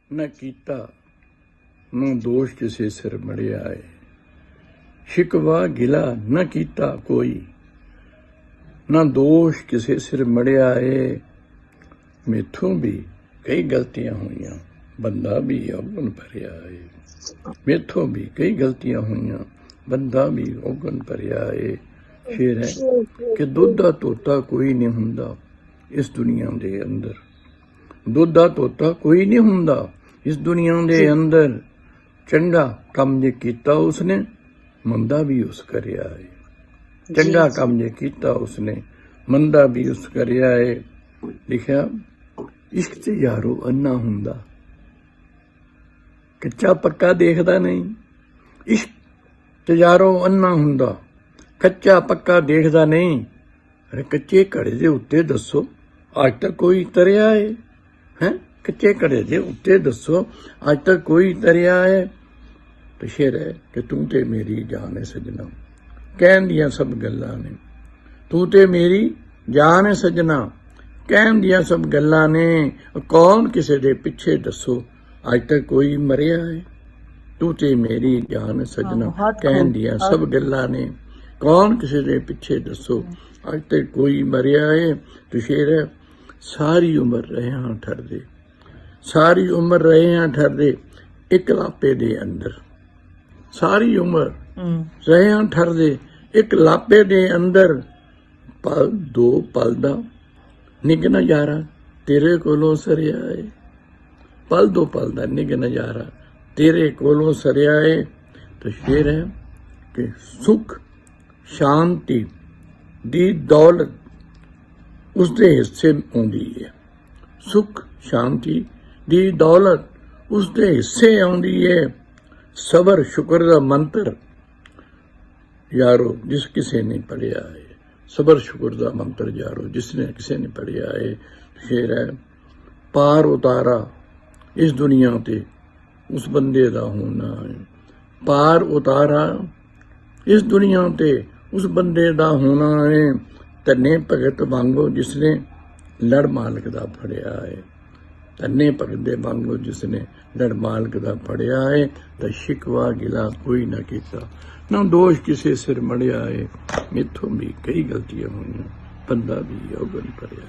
न कीता न दोष किसे सिर मड़े आए, शिकवा गिला न कीता कोई न दोष किसे सिर मड़े आए, मेथों भी कई गलतियां हुईयां बंदा भी औगन भरिया है, मेथों भी कई गलतियां हुईयां बंदा भी औगन भरिया है। शेर है कि दुध दा तोता कोई नहीं हुंदा इस दुनिया दे अंदर, दुध दा तोता कोई नहीं हुंदा इस दुनिया दे अंदर, चंगा काम जे कीता उसने मंदा भी उस करिया है, चंगा काम जे कीता उसने मंदा भी उस करिया है। लिखा इश्क ते यारो अन्ना हुंदा कच्चा पक्का देखदा नहीं, इश्क ते यारो अन्ना हुंदा कच्चा पक्का देखदा नहीं। अरे कच्चे घड़े दे उत्ते दसो अज तक कोई तरिया है, कच्चे घड़े दे उत्ते दसो अज तक कोई तरिया है। तो शेर है कि तू ते मेरी जान है सजना, कहन दियां सब गल्लां ने, तू ते मेरी जान है सजना, कहन दियां सब गल्लां ने, कौन किसे दे पिछे दसो अज तक कोई मरिया है। तू ते मेरी जान सजना, कहन दियां सब गल्लां ने, कौन किसे दे पिछे दसो अज तक कोई मरिया है। तो शेर है सारी उम्र रहे हां ठरदे, सारी उम्र रहे हां ठरदे एक लापे दे अंदर, सारी उम्र रहे हां ठरदे एक लापे दे अंदर, पल दो पल दा निग नजारा तेरे कोलों सरिया है, पल दो पल दा निग नजारा तेरे कोलों सरिया है। तो शेर है कि सुख शांति दी दौलत उसके हिस्से आउंदी है, सुख शांति ਦੀ ਦੌਲਤ ਉਸਦੇ ਹਿੱਸੇ ਆਉਂਦੀ ਏ। ਸਬਰ ਸ਼ੁਕਰ ਦਾ ਮੰਤਰ ਯਾਰੋ ਜਿਸ ਕਿਸੇ ਨੇ ਪੜਿਆ ਹੈ, ਸਬਰ ਸ਼ੁਕਰ ਦਾ ਮੰਤਰ ਯਾਰੋ ਜਿਸਨੇ ਕਿਸੇ ਨੇ ਪੜਿਆ ਹੈ। ਫਿਰ ਹੈ ਪਾਰ ਉਤਾਰਾ ਇਸ ਦੁਨੀਆ ਤੇ ਉਸ ਬੰਦੇ ਦਾ ਹੋਣਾ ਹੈ। ਪਾਰ ਉਤਾਰਾ ਇਸ ਦੁਨੀਆ ਤੇ ਉਸ ਬੰਦੇ ਦਾ ਹੋਣਾ ਹੈ। ਧੰਨੇ ਭਗਤ ਵਾਂਗੋ ਜਿਸਨੇ ਲੜ ਮਾਲਕ ਦਾ ਫੜਿਆ ਹੈ। ਧੰਨੇ ਭਗਤ ਦੇ ਵਾਂਗੋ ਜਿਸਨੇ ਲੜ ਮਾਲਕ ਦਾ ਫੜਿਆ ਹੈ। ਤਾਂ ਸ਼ਿਕਵਾ ਗਿਲਾ ਕੋਈ ਨਾ ਕੀਤਾ, ਨਾ ਦੋਸ਼ ਕਿਸੇ ਸਿਰ ਮੜਿਆ ਹੈ। ਮੈਥੋਂ ਵੀ ਕਈ ਗਲਤੀਆਂ ਹੋਈਆਂ, ਬੰਦਾ ਵੀ ਔਗਣ ਭਰਿਆ।